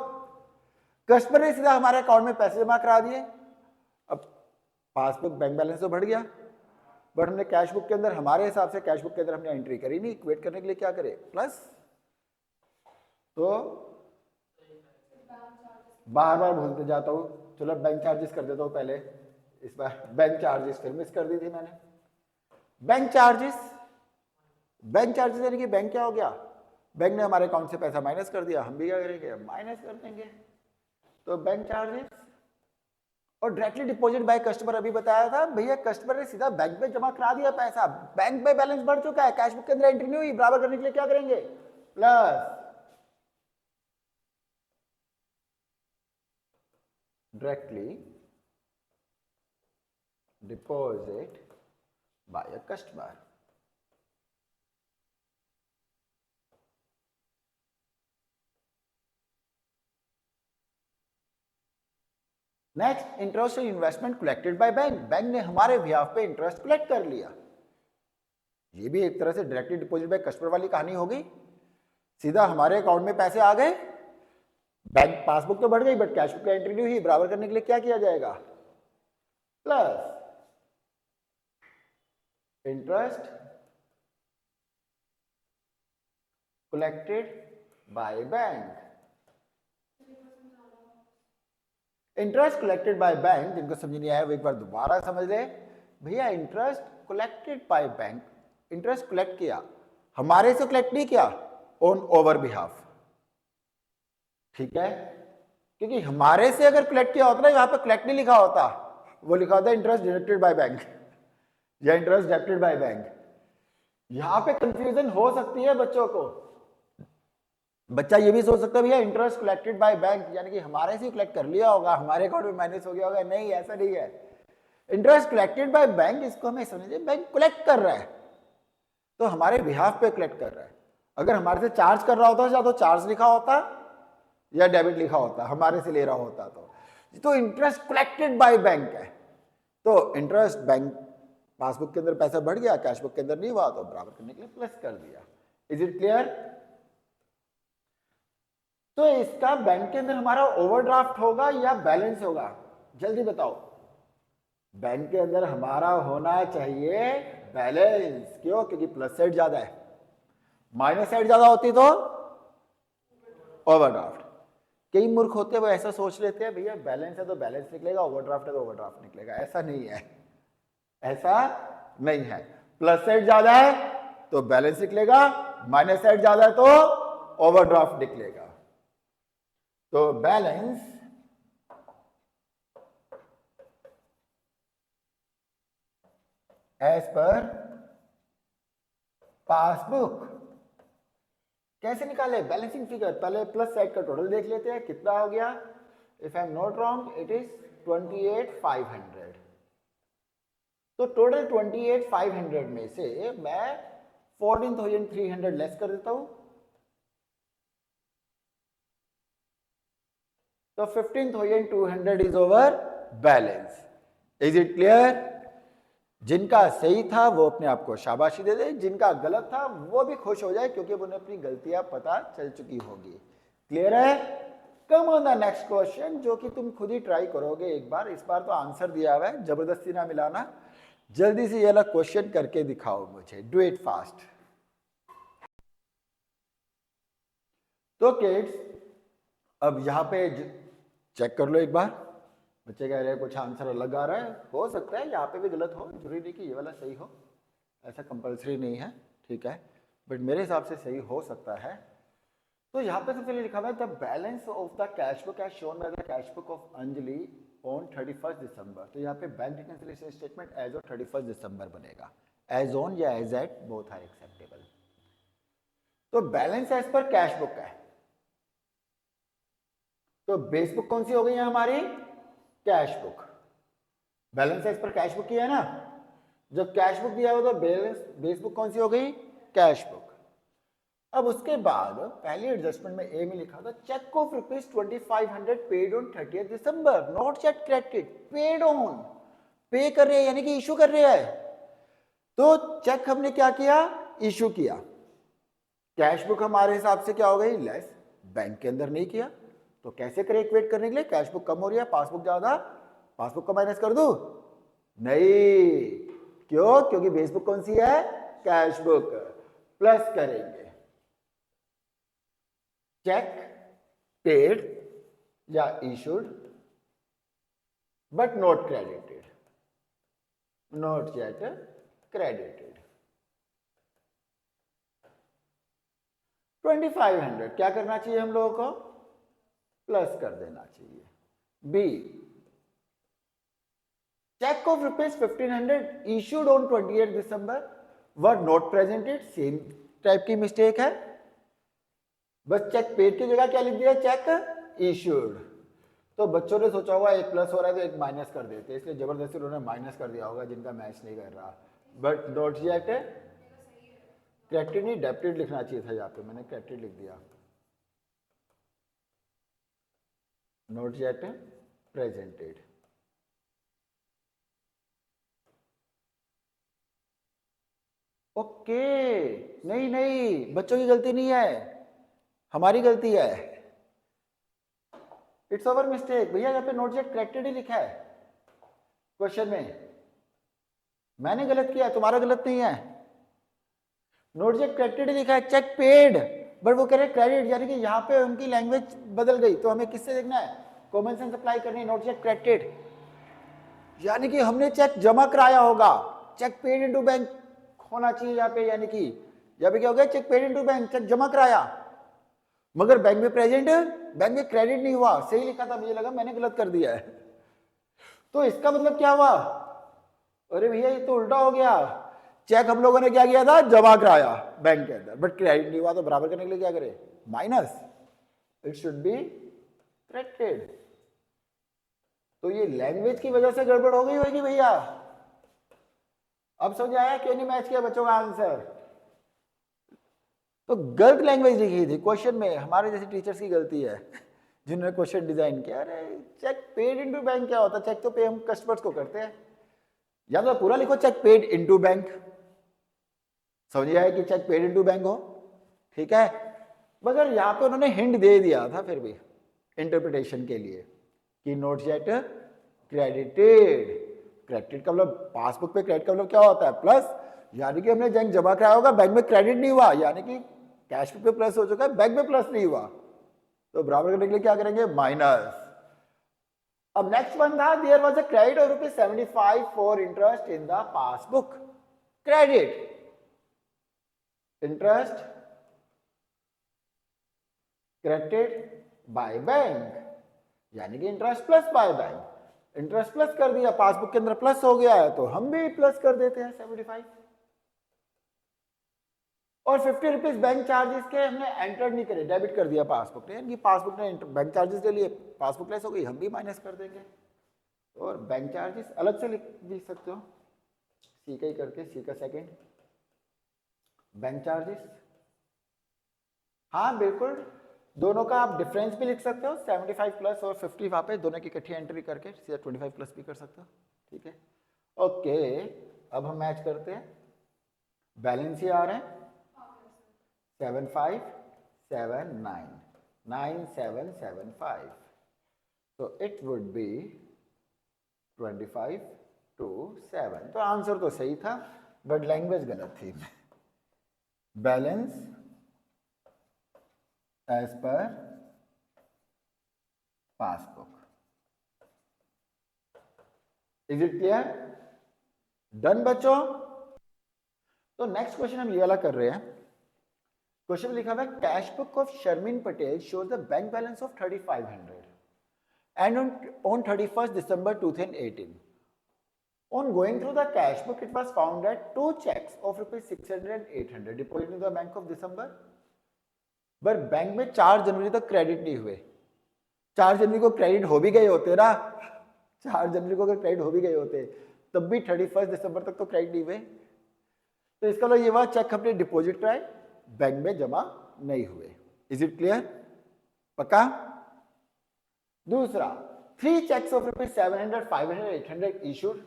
कस्टमर ने सीधा हमारे अकाउंट में पैसे जमा करा दिए, अब पासबुक बैंक बैलेंस तो बढ़ गया, बट हमने कैश बुक के अंदर, हमारे हिसाब से कैश बुक के अंदर हमने एंट्री करी नहीं। इक्वेट करने के लिए क्या करे? प्लस। तो बार बार भूलते जाता हूं, चलो बैंक चार्जेस कर देता हूं पहले, इस बार बैंक चार्जेस फिर मिस कर दी थी मैंने। बैंक चार्जेस, बैंक चार्जेस यानी कि बैंक क्या हो गया? बैंक ने हमारे अकाउंट से पैसा माइनस कर दिया, हम भी क्या करेंगे? माइनस कर देंगे। तो बैंक चार्जेस। और डायरेक्टली डिपॉजिट बाय कस्टमर, अभी बताया था भैया, कस्टमर ने सीधा बैंक में जमा करा दिया पैसा, बैंक में बैलेंस बढ़ चुका है, कैश बुक के अंदर एंट्री नहीं हुई, बराबर करने के लिए क्या करेंगे? Plus. Directly deposit by a customer. Next, interest और investment collected by bank, bank ने हमारे बिहाफ पे इंटरेस्ट कलेक्ट कर लिया। ये भी एक तरह से डायरेक्टली डिपॉजिट बाय कस्टमर वाली कहानी हो गई, सीधा हमारे अकाउंट में पैसे आ गए, बैंक पासबुक तो बढ़ गई बट कैश बुक की एंट्री नहीं हुई, बराबर करने के लिए क्या किया जाएगा? Plus interest collected by bank. Interest collected by bank, जिनको समझ नहीं आया वो एक बार दोबारा समझ ले भैया। Interest collected by bank, interest collect किया, हमारे से कलेक्ट नहीं किया, ऑन ओवर बिहाफ, ठीक है? क्योंकि हमारे से अगर कलेक्ट किया होता ना, यहां पे कलेक्ट नहीं लिखा होता, वो लिखा होता इंटरेस्ट डिडक्टेड बाय बैंक या इंटरेस्ट डेबिटेड बाय बैंक। यहां पे कंफ्यूजन हो सकती है बच्चों को, बच्चा ये भी सोच सकता है भैया इंटरेस्ट कलेक्टेड बाय बैंक यानी कि हमारे से कलेक्ट कर लिया होगा, हमारे अकाउंट में माइनस हो गया होगा। नहीं, ऐसा नहीं है। इंटरेस्ट कलेक्टेड बाय बैंक, इसको हमें समझिए बैंक कलेक्ट कर रहा है, तो हमारे बिहाफ पे कलेक्ट कर रहा है। अगर हमारे से चार्ज कर रहा होता या तो चार्ज लिखा होता या डेबिट लिखा होता, हमारे से ले रहा होता तो इंटरेस्ट कलेक्टेड बाय बैंक है, तो इंटरेस्ट बैंक पासबुक के अंदर पैसा बढ़ गया, कैश बुक के अंदर नहीं हुआ, तो बराबर करने के लिए प्लस कर दिया। Is it clear? तो इसका बैंक के अंदर हमारा ओवरड्राफ्ट होगा या बैलेंस होगा? जल्दी बताओ। बैंक के अंदर हमारा होना चाहिए बैलेंस। क्यों? क्योंकि प्लस साइड ज्यादा है, माइनस साइड ज्यादा होती तो ओवरड्राफ्ट। कई मूर्ख होते हैं वो ऐसा सोच लेते हैं भैया बैलेंस है तो बैलेंस निकलेगा, ओवरड्राफ्ट है तो ओवरड्राफ्ट निकलेगा। ऐसा नहीं है, ऐसा नहीं है। प्लस साइड ज्यादा है तो बैलेंस निकलेगा, माइनस साइड ज्यादा है तो ओवरड्राफ्ट निकलेगा। तो बैलेंस एज पर पासबुक कैसे निकाले? बैलेंसिंग फिगर, पहले प्लस साइड का टोटल देख लेते हैं कितना हो गया। If I am not wrong it is 28,500। तो टोटल 28,500 में से मैं 14,300 लेस कर देता हूं, तो 15,200 is over balance. Is it clear? जिनका सही था वो अपने आप को शाबाशी दे दे, जिनका गलत था वो भी खुश हो जाए क्योंकि उन्हें अपनी गलतियां पता चल चुकी होगी। क्लियर है? कम ऑन द नेक्स्ट क्वेश्चन, जो कि तुम खुद ही ट्राई करोगे एक बार। इस बार तो आंसर दिया हुआ है, जबरदस्ती ना मिलाना। जल्दी से ये वाला क्वेश्चन करके दिखाओ मुझे, डू इट फास्ट। तो किड्स अब यहां पे चेक कर लो एक बार। बच्चे कह रहे हैं कुछ आंसर अलग आ रहा है, हो सकता है यहाँ पे भी गलत हो, जरूरी नहीं कि ये वाला सही हो, ऐसा कंपलसरी नहीं है, ठीक है, बट मेरे हिसाब से सही हो सकता है। तो यहाँ पे सबसे पहले लिखा हुआ है the balance of the cash book as shown by the cash book of Anjali on 31 December. तो यहाँ पे bank reconciliation statement as of 31 December बनेगा, एज ऑन या as at both are acceptable. तो balance as per cash book है, तो base book कौन सी हो गई है हमारी? Cash book. Balance as per cash book किया है ना, जब कैश बुक दिया हो तो बेस बुक कौन सी हो गई? Cash book. अब उसके बाद पहली एडजस्टमेंट में ए में लिखा था चेक ऑफ ₹2500 पेड ऑन 30 दिसंबर, not cheque credit, paid on, pay कर रहे हैं यानी कि इशू कर रहे हैं। तो चेक हमने क्या किया? इशू किया। कैश बुक हमारे हिसाब से क्या हो गई? लेस, बैंक के अंदर नहीं किया, तो कैसे करें इक्वेट करने के लिए? कैश बुक कम हो रही है, पासबुक ज्यादा, पासबुक का माइनस कर दूं? नहीं, क्यों? क्योंकि बेस बुक कौन सी है? Cash book. प्लस करेंगे चेक पेड या issued but not credited, not yet credited. 2500 क्या करना चाहिए हम लोगों को? प्लस कर देना चाहिए। B cheque of ₹1500 issued on 28 दिसंबर were not presented, same type की मिस्टेक है, बस चेक पेड की जगह क्या लिख दिया? Cheque issued. तो बच्चों ने सोचा हुआ एक प्लस हो रहा है तो एक माइनस कर देते, इसलिए जबरदस्ती उन्होंने माइनस कर दिया होगा जिनका मैच नहीं कर रहा। बट नॉट येट क्रेडिटेड नहीं, डेबिटेड लिखना चाहिए था यहाँ पे, मैंने क्रेडिटेड लिख दिया। Not yet presented. ओके, नहीं नहीं, बच्चों की गलती नहीं है, हमारी गलती है, इट्स ओवर मिस्टेक। भैया यहाँ पे नोट येट क्रेडिटेड ही लिखा है क्वेश्चन में, मैंने गलत किया, तुम्हारा गलत नहीं है। नोट येट क्रेडिटेड ही लिखा है, चेक पेड, बट वो कह रहे क्रेडिट, यानी कि यहाँ पे उनकी लैंग्वेज बदल गई। तो हमें किससे देखना है? कॉमन सेंस अप्लाई करनी है। नोट येट क्रेडिटेड यानी कि हमने चेक जमा कराया होगा, चेक पेड इनटू बैंक होना चाहिए यहाँ पे, यानी कि यहाँ पे क्या हो गया? Cheque paid into bank, cheque जमा कराया, मगर बैंक में प्रेजेंट, बैंक में क्रेडिट नहीं हुआ। सही लिखा था, मुझे लगा मैंने गलत कर दिया है। तो इसका मतलब क्या हुआ? अरे भैया ये तो उल्टा हो गया, चेक हम लोगों ने क्या किया था? जमा कराया बैंक के अंदर, बट क्रेडिट नहीं हुआ, तो बराबर करने के लिए क्या करे? Minus, it should be credited. तो ये लैंग्वेज की वजह से गड़बड़ हो गई होगी भैया। अब समझ आया क्यों नहीं मैच किया बच्चों का आंसर? तो गलत लैंग्वेज लिखी थी क्वेश्चन में, हमारे जैसे टीचर्स की गलती है जिन्होंने क्वेश्चन डिजाइन किया। अरे चेक पेड इनटू बैंक क्या होता है? चेक तो पे हम कस्टमर्स को करते हैं, या तो पूरा लिखो चेक पेड इनटू बैंक, समझ आया कि चेक पेड इनटू बैंक हो, ठीक है। मगर यहाँ पे उन्होंने हिंट दे दिया था फिर भी इंटरप्रिटेशन के लिए कि नोट येट क्रेडिटेड। क्रेडिट का मतलब पासबुक पे क्रेडिट का मतलब क्या होता है? प्लस, यानी कि हमने बैंक जमा कराया होगा, बैंक में क्रेडिट नहीं हुआ, यानी कि कैश बुक पे प्लस हो चुका है, बैंक में प्लस नहीं हुआ, तो बराबर करने के लिए क्या करेंगे? माइनस। अब नेक्स्ट वन था there was a credit of ₹75 for interest in the passbook. Credit, interest credited by bank, यानी कि interest plus by bank. Interest plus कर दिया, पासबुक के अंदर प्लस हो गया है, तो हम भी प्लस कर देते हैं 75। और 50 रुपीज बैंक चार्जेस के हमने एंटर नहीं करे, डेबिट कर दिया पासबुक ने, यानी पासबुक ने बैंक चार्जेस ले लिए, पासबुक लेस हो गई, हम भी माइनस कर देंगे। और बैंक चार्जेस अलग से लिख सकते हो, सी का ही करके, सी का सेकंड, बैंक चार्जेस, हाँ बिल्कुल, दोनों का आप डिफरेंस भी लिख सकते हो, 75 प्लस और 50 वहाँ पे दोनों की इकट्ठी एंट्री करके सीधा 25 प्लस भी कर सकते हो, ठीक है। ओके, अब हम मैच करते हैं, बैलेंस ही आ रहे हैं 7579 9775, तो इट वुड बी 25 to 7। तो आंसर तो सही था बट लैंग्वेज गलत थी। Balance as per passbook, is it clear? Done बच्चों। तो नेक्स्ट क्वेश्चन हम ये वाला कर रहे हैं। क्वेश्चन में लिखा हुआ है cash book of Sharmin Patel shows the bank balance of 3500 and on 31st December 2018. On going through the cash book, it was found that two checks of rupees 600 and 800 deposited in the bank of December, पर bank में 4 जनवरी तक credit नहीं हुए। 4 जनवरी को credit हो भी गए होते ना, 4 जनवरी को अगर क्रेडिट हो भी गए होते तब भी 31 दिसंबर तक तो क्रेडिट नहीं हुए। तो इसका मतलब ये हुआ चेक हमने डिपॉजिट कराए, बैंक में जमा नहीं हुए। Is it clear? पक्का? दूसरा, 3 checks of rupees 700, 500, 800 issued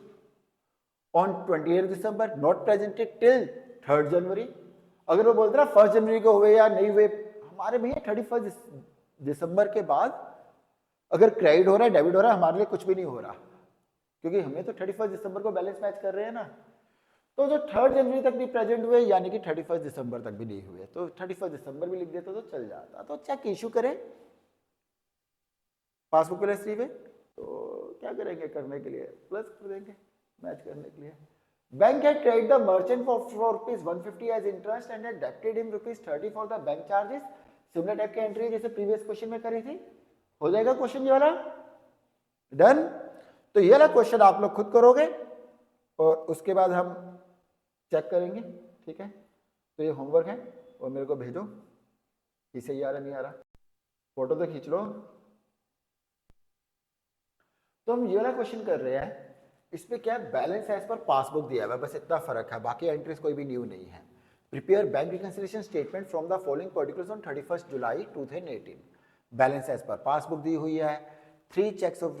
on 28th December, not presented till 3rd January। अगर वो बोलते ना 1st जनवरी को हुए या नहीं हुए, हमारे भैया 31 दिसंबर के बाद अगर क्रेडिट हो रहा है, डेबिट हो रहा है, हमारे लिए कुछ भी नहीं हो रहा, क्योंकि हमें तो 31 दिसंबर को बैलेंस मैच कर रहे हैं ना। तो जो 3rd जनवरी तक भी प्रेजेंट हुए यानी कि 31 दिसंबर तक भी नहीं हुए, तो 31 दिसंबर भी लिख देते तो चल जाता। तो चेक इशू करें पासबुक प्लस 3 पे, तो क्या करेंगे करने के लिए, प्लस कर देंगे मैच करने के लिए। Bank had credit the merchant for rupees 150 as interest and had debited him rupees 30 for the bank charges। Similar type की एंट्री जैसे प्रीवियस क्वेश्चन में करी थी। हो जाएगा क्वेश्चन ये वाला? डन। तो ये वाला क्वेश्चन आप लोग खुद करोगे और उसके बाद हम चेक करेंगे, ठीक है। तो ये होमवर्क है और मेरे को भेजो कि सही आ रहा नहीं आ रहा, फोटो तो खींच लो। तो हम ये वाला क्वेश्चन कर रहे हैं, इसमें क्या है, बैलेंस एज पर पासबुक दिया हुआ है, बस इतना फर्क है, बाकी एंट्रीज कोई भी न्यू नहीं है। Prepare bank reconciliation statement from the following particulars on 31 July 2018। Balance as per passbook दी हुई है, 3 चेक्स ऑफ,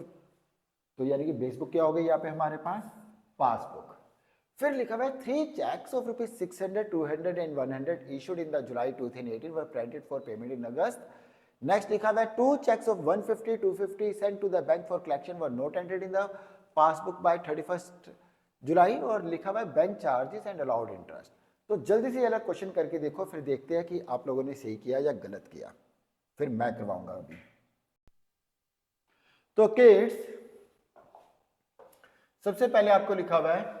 तो यानी कि बेस बुक क्या हो गई यहाँ पे हमारे पास, पासबुक। फिर लिखा हुआ है 3 cheques of rupees 600, 200 and 100 issued in the जुलाई 2018 were printed for payment in अगस्त। नेक्स्ट लिखा हुआ है 2 checks of 150, 250 sent to the bank for collection were not entered in the passbook by 31st जुलाई, और लिखा हुआ है bank charges and allowed interest. तो जल्दी से ये वाला क्वेश्चन करके देखो, फिर देखते हैं कि आप लोगों ने सही किया या गलत किया, फिर मैं करवाऊंगा अभी। तो किड्स, सबसे पहले आपको लिखा हुआ है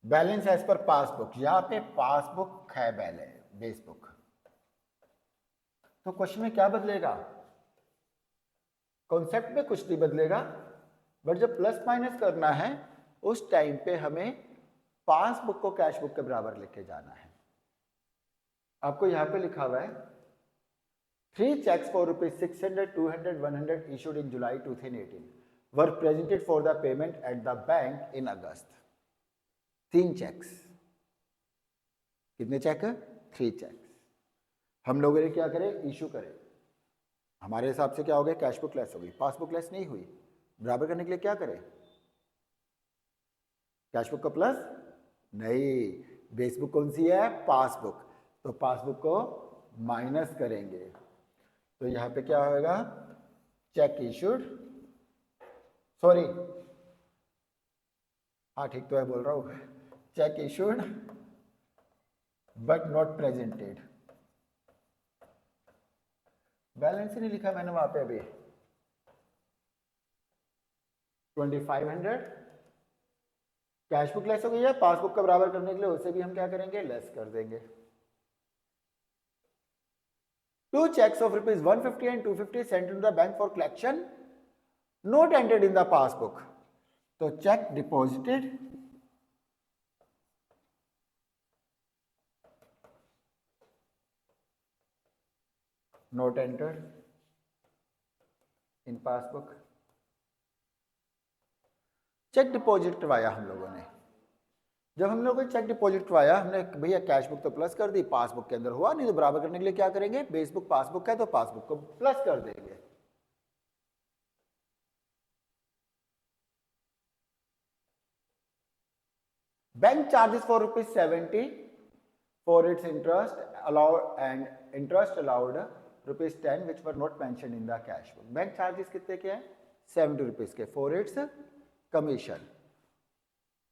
बैलेंस एज पर पासबुक, यहां पे पासबुक है बैलेंस बेस बुक। तो क्वेश्चन में क्या बदलेगा, कॉन्सेप्ट में कुछ नहीं बदलेगा, बट जब प्लस माइनस करना है उस टाइम पे हमें पासबुक को कैश बुक के बराबर लेके जाना है। आपको यहां पे लिखा हुआ है 3 checks for rupees 600, 200, 100 issued in July 2018 were presented for the payment at the bank in August। 3 checks, कितने चेक है, 3 चेक्स। हम लोगों ने क्या करे, इशू करे, हमारे हिसाब से क्या हो गया, कैश बुक लेस हो गई, पासबुक लेस नहीं हुई। बराबर करने के लिए क्या करें, कैश बुक का प्लस नहीं, बेस बुक कौन सी है, पासबुक, तो पासबुक को माइनस करेंगे। तो यहां पे क्या होगा, चेक इशूड, सॉरी हाँ ठीक तो है बोल रहा हूं, cheque issued but not presented. Balance ही नहीं लिखा मैंने वहां पे अभी, 2500 कैश बुक लेस हो गई है, पासबुक का बराबर करने के लिए उसे भी हम क्या करेंगे, लेस कर देंगे। 2 checks of rupees 150 and 250 sent to the bank for collection not entered in the passbook। तो cheque deposited, not entered in passbook. Cheque deposit करवाया हम लोगों ने, जब हम लोग को चेक डिपॉजिट करवाया, हमने भैया कैश बुक तो प्लस कर दी, पासबुक के अंदर हुआ नहीं, तो बराबर करने के लिए क्या करेंगे, बेस बुक पासबुक है तो पासबुक को प्लस कर देंगे। Bank charges for ₹70 for its interest allowed and interest allowed ₹10 which were not mentioned in the cash book. Bank charges कितने के हैं, ₹70 के for its commission,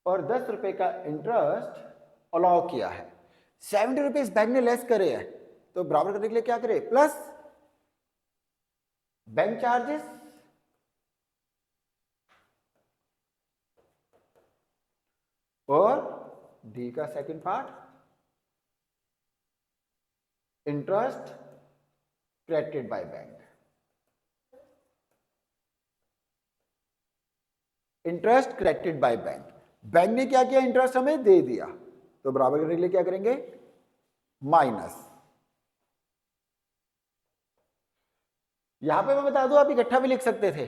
और ₹10 का इंटरेस्ट अलाउ किया है। ₹70 बैंक ने लेस करे हैं, तो बराबर करने के लिए क्या करे, प्लस बैंक चार्जेस और डी का second part interest credited by bank. Interest credited by bank, bank ने क्या किया, इंटरेस्ट हमें दे दिया, तो बराबर करने के लिए क्या करेंगे, माइनस। यहां पे मैं बता दूं, आप इकट्ठा भी लिख सकते थे,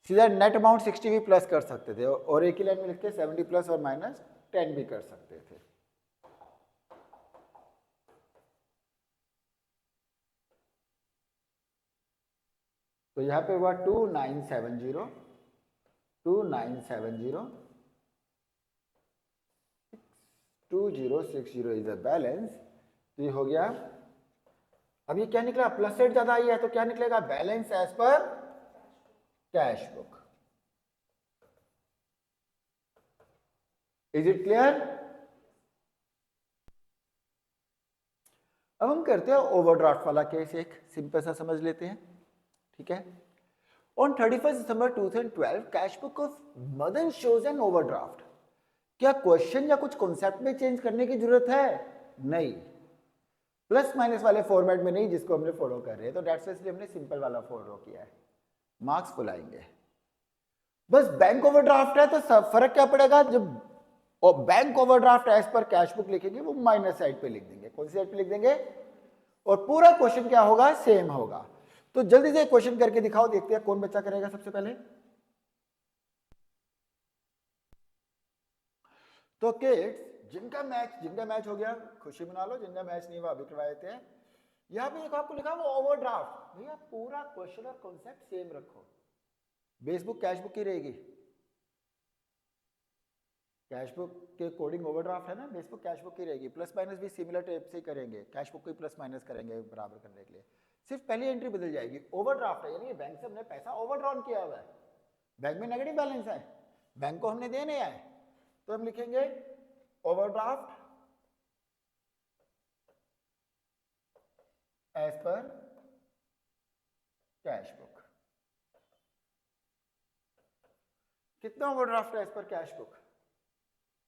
सीधा नेट अमाउंट 60 भी प्लस कर सकते थे, और एक ही लाइन में लिख के 70 प्लस और माइनस 10 भी कर सकते थे। तो यहां पे हुआ 2970 2060 इज अ बैलेंस। तो ये हो गया। अब ये क्या निकला, प्लस सेट ज्यादा आई है, तो क्या निकलेगा, balance as per cash book. Is it clear. अब हम करते हैं ओवरड्राफ्ट वाला केस, एक सिंपल सा समझ लेते हैं, ठीक है। On 31 December 2012 cash book of Madan shows an overdraft. क्या क्वेश्चन या कुछ कॉन्सेप्ट में चेंज करने की जरूरत है, नहीं, प्लस माइनस वाले फॉर्मेट में नहीं जिसको हमने फॉलो कर रहे हैं, तो डेट्स इसलिए हमने सिंपल वाला फॉलो किया है, मार्क्स फुल आएंगे। बस बैंक ओवरड्राफ्ट है तो फर्क क्या पड़ेगा, जब bank overdraft as per cash book लिखेंगे वो माइनस साइड पे लिख देंगे, कौन सी साइड पे लिख देंगे, और पूरा क्वेश्चन क्या होगा, सेम होगा। तो जल्दी से क्वेश्चन करके दिखाओ, देखते हैं कौन बच्चा करेगा सबसे पहले। तो किड्स जिनका मैच हो गया खुशी मना लो, जिनका मैच नहीं हुआ अभी करवा देते हैं। यहां पे देखो आपको लिखा वो ओवरड्राफ्ट, भैया पूरा क्वेश्चन और कॉन्सेप्ट सेम रखो, बेस बुक कैश बुक की रहेगी, कैश बुक के कोडिंग ओवरड्राफ्ट है ना, बेस बुक कैश बुक की रहेगी, प्लस माइनस भी सिमिलर टाइप से करेंगे, कैश बुक को प्लस माइनस करेंगे बराबर करने के लिए, सिर्फ पहली एंट्री बदल जाएगी। ओवरड्राफ्ट है यानी बैंक से हमने पैसा ओवरड्रॉन किया हुआ है, बैंक में नेगेटिव बैलेंस है, बैंक को हमने देने आए, तो हम लिखेंगे overdraft as per cash book. कितना ओवरड्राफ्ट है एज पर कैश बुक,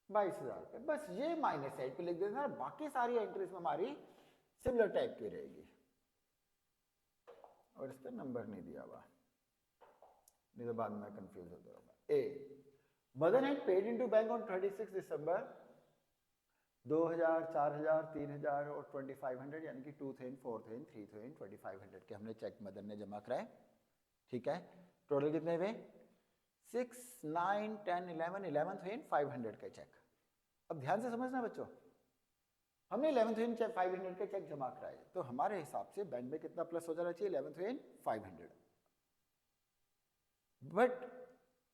22,000 रुपए। बस ये माइनस साइड पे लिख देना, बाकी सारी एंट्रीज में हमारी सिमिलर टाइप की रहेगी, और इस पर नंबर नहीं दिया हुआ, नहीं तो बाद में कंफ्यूज होता होगा। A Madan had paid into bank on 36 December 2000, 4000, 3000 और 2500, यानी कि 2000, 4000, 3000, 2500 के हमने चेक मदन ने जमा कराए, ठीक है। टोटल कितने हुए, 6, 9, 10, 11, 11,500 के चेक। अब ध्यान से समझना बच्चों, हमने 11,500 के चेक जमा कराए, तो हमारे हिसाब से बैंक में कितना प्लस हो जाना चाहिए, 11,500। बट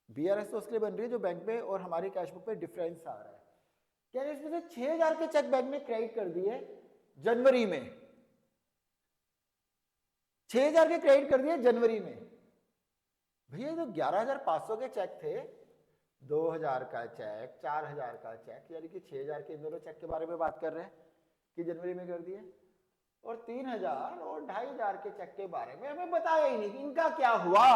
बीआरएस तो उसके लिए बन रही है जो बैंक में और हमारी कैश बुक पे डिफरेंस आ रहा है। क्या इसमें से 6,000 के चेक बैंक ने क्रेडिट कर दिए जनवरी में, 6,000 के क्रेडिट कर दिए जनवरी में। भैया तो 11,500 के चेक थे, 2,000 का चेक, 4,000 का चेक, यानी कि 6,000 के इन दोनों चेक के बारे में बात कर रहे हैं कि जनवरी में कर दिए, और 3,000 और 2,500 के चेक के बारे में हमें बताया ही नहीं कि इनका क्या हुआ।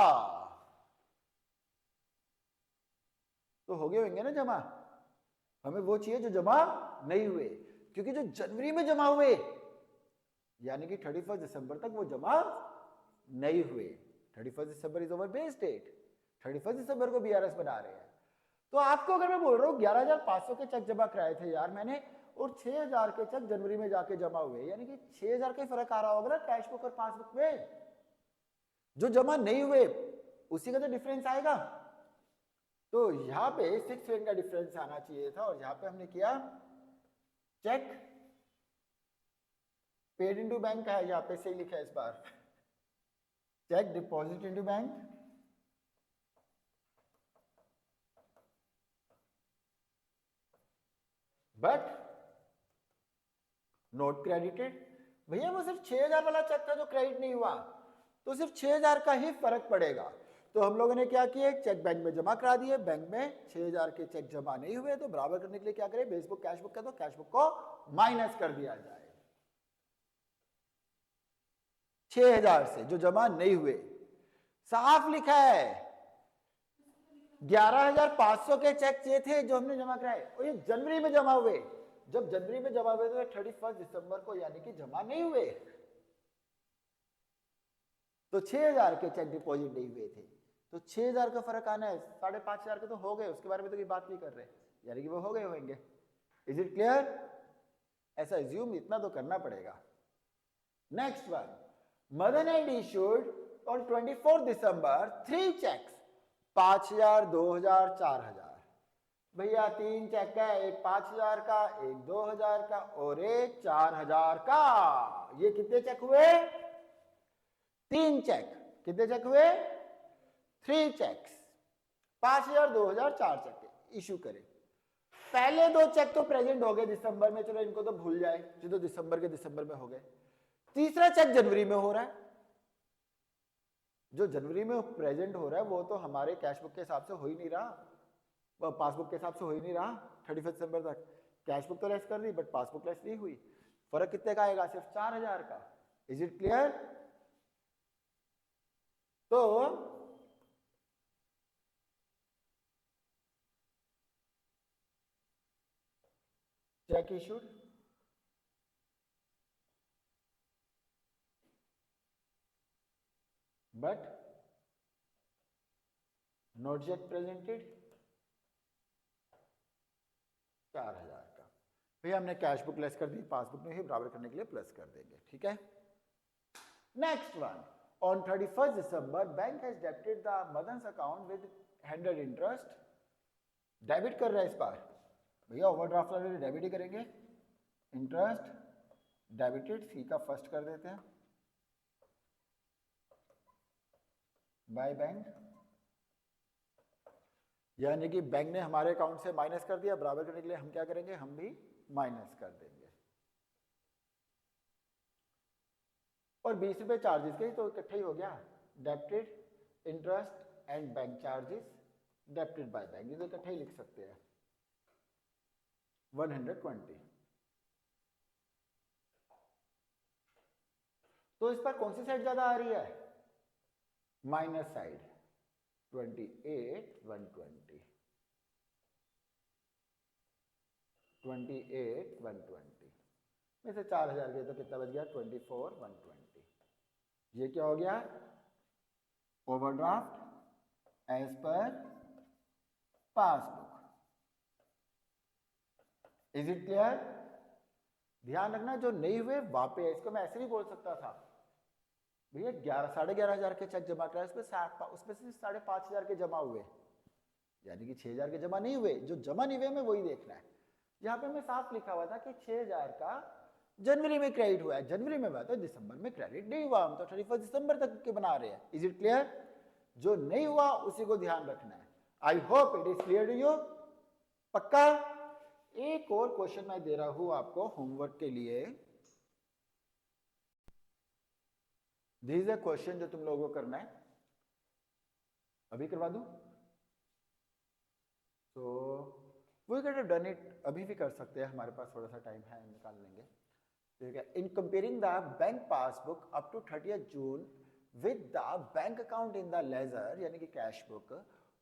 तो हो गए होंगे ना जमा, हमें वो चाहिए जो जमा नहीं हुए, क्योंकि जो जनवरी में जमा हुए यानी कि 31 दिसंबर तक वो जमा नहीं हुए। 31 दिसंबर इज ओवर बेस डेट, 31 दिसंबर को बीआरएस बना रहे हैं। तो आपको अगर मैं बोल रहा हूँ 11,500 के चेक जमा कराए थे यार मैंने, और 6,000 के चेक जनवरी में जाके जमा हुए, यानी कि 6,000 का फर्क आ रहा होगा ना कैश बुक और पासबुक में। जो जमा नहीं हुए उसी का तो डिफरेंस आएगा। तो यहाँ पे 6 बैंक का डिफरेंस आना चाहिए था और यहाँ पे हमने किया चेक पेड इनटू बैंक का है, यहाँ पे सही लिखा है इस बार, cheque deposit into bank, but not credited. भैया वो सिर्फ 6000 वाला चेक था जो क्रेडिट नहीं हुआ, तो सिर्फ 6000 का ही फर्क पड़ेगा। तो हम लोगों ने क्या किया, चेक बैंक में जमा करा दिए, बैंक में 6000 के चेक जमा नहीं हुए, तो बराबर करने के लिए क्या करें, बेस बुक कैश बुक का, तो कैश बुक को माइनस कर दिया जाए 6000 से जो जमा नहीं हुए। साफ लिखा है 11500 के चेक ये थे जो हमने जमा कराए और ये जनवरी में जमा हुए। जब जनवरी में जमा हुए तो 31 दिसंबर को यानी कि जमा नहीं हुए, तो 6000 के चेक डिपॉजिट नहीं हुए थे, तो 6000 का फर्क आना है, 5500 के तो हो गए, उसके बारे में तो कोई बात नहीं कर रहे, यानी कि वो हो गए होंगे। Is it clear? ऐसा एज्यूम इतना तो करना पड़ेगा। Next one, Madan and issued on 24 दिसंबर 3 चेक्स 5000, 2000, 4000। भैया 3 चेक है, एक 5000 का, एक 2000 का और एक 4000 का। ये कितने चेक हुए? 3 चेक। कितने चेक हुए? 3 चेक्स, 5000, 2000, 4 चेक इशू करें। पहले 2 चेक तो प्रेजेंट हो गए दिसंबर में, चलो इनको तो भूल जाए, जो तो दिसंबर के दिसंबर में हो गए। तीसरा चेक जनवरी में हो रहा है, जो जनवरी में प्रेजेंट हो रहा है वो तो हमारे कैश बुक के हिसाब से हो ही नहीं रहा, पासबुक के हिसाब से हो ही नहीं रहा 31 दिसंबर तक। कैश बुक तो लेस कर दी बट पासबुक लेस नहीं हुई। फर्क कितने का आएगा? सिर्फ 4000 का। Is it clear? तो cheque issued, but not yet presented 4000 का। भैया हमने कैश बुक लेस कर दी, पासबुक में ही बराबर करने के लिए प्लस कर देंगे, ठीक है। Next one, on 31 December bank has debited the Madan's account with 100 interest. Debit कर रहा है इस बार, भैया ओवरड्राफ्ट वाले डेबिट ही करेंगे। इंटरेस्ट डेबिटेड, सी का फर्स्ट कर देते हैं, बाय बैंक, यानी कि बैंक ने हमारे अकाउंट से माइनस कर दिया, बराबर करने के लिए हम क्या करेंगे, हम भी माइनस कर देंगे। और 20 रुपए चार्जेस के तो इकट्ठा ही हो गया, debited interest and bank charges debited by bank, ये तो इकट्ठा ही लिख सकते हैं 120। तो इस पर कौन सी साइड ज्यादा आ रही है? माइनस साइड, 28 120, 28 120 में से 4000 के तो कितना बच गया? 24 120। ये क्या हो गया? Overdraft as per passbook. Is it clear? ध्यान रखना जो नहीं हुए वापस, इसको मैं ऐसे भी बोल सकता था, भैया 11,500 के चेक जमा कराए, उसमें से 5,500 के जमा हुए, यानी कि 6000 के जमा नहीं हुए, जो जमा नहीं हुए में वही देखना है। यहाँ पे मैं साफ लिखा हुआ था कि 6000 का जनवरी में क्रेडिट हुआ है, जनवरी में हुआ तो दिसंबर में क्रेडिट नहीं हुआ, हम तो 31 दिसंबर तक के बना रहे हैं। Is it clear? जो नहीं हुआ उसी को ध्यान रखना है। I hope it is clear to you. पक्का? एक और क्वेश्चन मैं दे रहा हूं आपको होमवर्क के लिए। दिस इज अ क्वेश्चन जो तुम लोगों को करना है, अभी करवा दूं तो we can have done it, अभी भी कर सकते हैं, हमारे पास थोड़ा सा टाइम है, निकाल लेंगे। ठीक है, in comparing the bank passbook up to 30 June with the bank account in the ledger यानी कि cash book,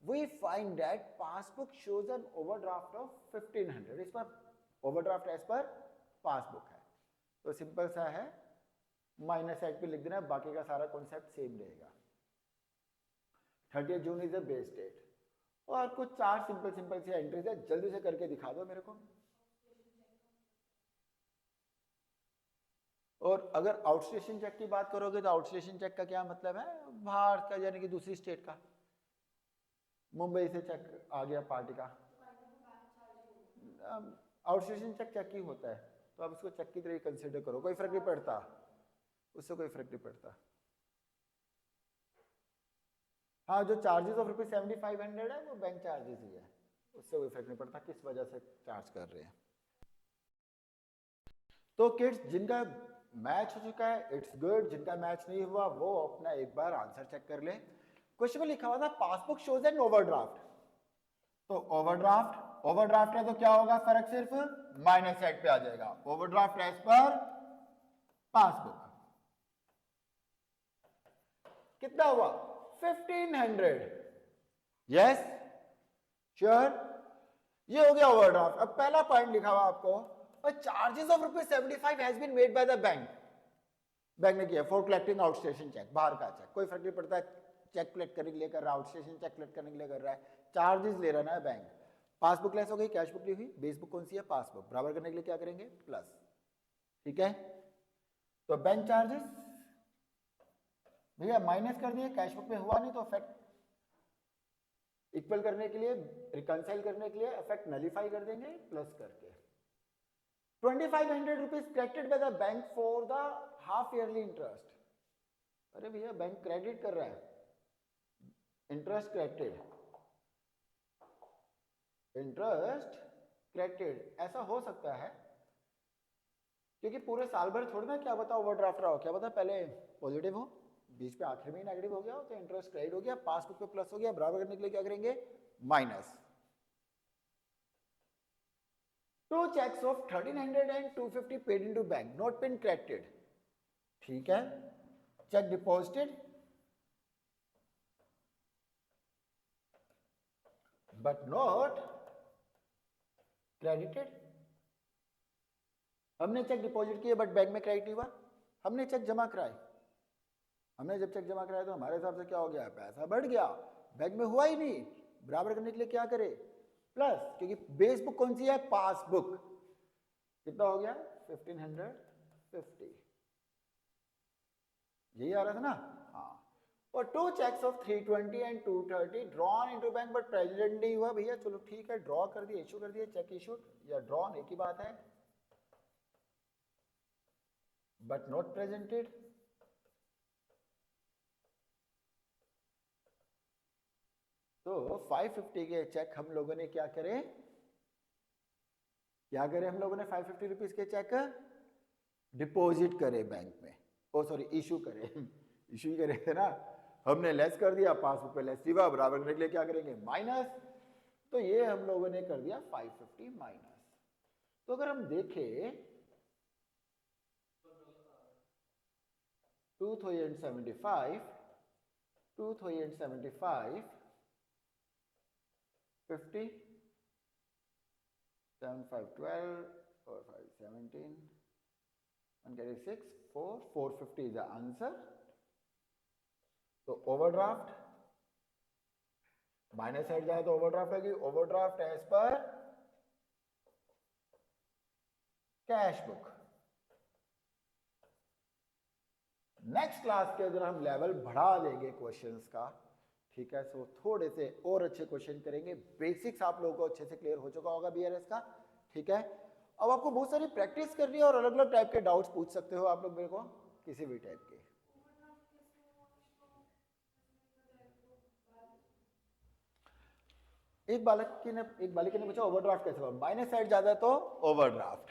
we find that passbook shows an overdraft of 1500। इस पर ओवरड्राफ्ट एज पर पासबुक है, तो सिंपल सा है, माइनस साइड पे लिख देना, बाकी का सारा कॉन्सेप्ट सेम रहेगा। 30 June is the base date. और कुछ 4 सिंपल सिंपल सी एंट्रीज है, जल्दी से करके दिखा दो मेरे को। और अगर आउटस्टेशन चेक की बात करोगे तो आउटस्टेशन चेक का क्या मतलब है? बाहर का, यानी कि दूसरी स्टेट का। मुंबई से चेक आ गया पार्टी का, आउटस्टेशन चेक ही होता है, तो आप इसको चेक की तरह कंसिडर करो, कोई फर्क नहीं पड़ता, उससे कोई फर्क नहीं पड़ता। हाँ, जो चार्जेस ऑफ ₹7500 है वो बैंक चार्जेस ही है, उससे कोई फर्क नहीं पड़ता किस वजह से चार्ज कर रहे हैं। तो किड्स जिनका मैच हो चुका है इट्स गुड, जिनका मैच नहीं हुआ वो अपना एक बार आंसर चेक कर ले। क्वेश्चन में लिखा हुआ था पासबुक शोज एन ओवरड्राफ्ट, तो ओवरड्राफ्ट है तो क्या होगा, फर्क सिर्फ माइनस साइड पे आ जाएगा, ओवरड्राफ्ट एज पर पासबुक कितना हुआ 1500, यस श्योर, ये हो गया ओवरड्राफ्ट। अब पहला पॉइंट लिखा हुआ आपको, charges of ₹75 has been made by the bank, bank ने किया फॉर कलेक्टिंग आउटस्टेशन चेक, बाहर का चेक, कोई फर्क नहीं पड़ता है चेक कलेक्ट करने के लिए कर रहा है, आउटस्टेशन चेक कलेक्ट करने के लिए कर रहा है, चार्जेस ले रहा है बैंक। पासबुक लेस हो गई, कैश बुक ली हुई, बेस बुक कौन सी है पासबुक, बराबर करने के लिए क्या करेंगे प्लस, ठीक है। तो बैंक चार्जेस भैया माइनस कर दिए, कैश बुक में हुआ नहीं तो इफेक्ट इक्वल करने के लिए, रिकंसाइल करने के लिए इफेक्ट नलीफाई कर देंगे प्लस करके। 2500 rupees collected by the bank for the half yearly interest, अरे भैया बैंक क्रेडिट कर रहा है, इंटरेस्ट क्रेडिटेड, इंटरेस्ट क्रेडिटेड, ऐसा हो सकता है क्योंकि पूरे साल भर थोड़ी ना क्या बता ओवरड्राफ्ट रहा हो, क्या बता पहले पॉजिटिव हो बीच पे आखिर में नेगेटिव हो गया हो, तो इंटरेस्ट क्रेडिट हो गया, पासबुक पे प्लस हो गया, बराबर करने के लिए क्या करेंगे minus. 2 checks of 1300 and 250 paid into bank, not been credited, ठीक है, check deposited but not credited, हमने चेक डिपॉजिट किए बट बैंक में क्रेडिट नहीं हुआ, हमने चेक जमा कराए, हमने जब चेक जमा कराया तो हमारे हिसाब से क्या हो गया पैसा बढ़ गया, बैंक में हुआ ही नहीं, बराबर करने के लिए क्या करे प्लस, क्योंकि बेस बुक कौन सी है पासबुक, कितना हो गया 1550, यही आ रहा था ना, हाँ। और 2 checks of 320 and 230 drawn into bank but present नहीं हुआ भैया, चलो ठीक है ड्रॉ कर दिया, इशू कर दिया, चेक इशूड या ड्रॉन एक ही बात है, बट नॉट प्रेजेंटेड, तो 550 के चेक हम लोगों ने क्या करे हम लोगों ने 550 रुपीज के चेक डिपॉजिट करे बैंक में, ओ सॉरी इशू करे इशू ही करे थे ना, हमने लेस कर दिया, पासबुक पे लेस हुआ, बराबर करने के लिए क्या करेंगे माइनस, तो ये हम लोगों ने कर दिया 550 माइनस। तो अगर हम देखें 2075 50 7 5 12 4 5 17 1 carry 6 4 450 is the answer। तो ओवरड्राफ्ट माइनस साइड जाए तो ओवरड्राफ्ट है, overdraft as per cash book. Next class के अंदर हम लेवल बढ़ा देंगे क्वेश्चंस का, ठीक है, सो थोड़े से और अच्छे क्वेश्चन करेंगे, बेसिक्स आप लोगों को अच्छे से क्लियर हो चुका होगा बीआरएस का, ठीक है। अब आपको बहुत सारी प्रैक्टिस करनी है और अलग अलग टाइप के डाउट्स पूछ सकते हो आप लोग मेरे को किसी भी टाइप के। एक बालिका ने पूछा ओवरड्राफ्ट कैसे हुआ, माइनस साइड ज्यादा तो ओवरड्राफ्ट,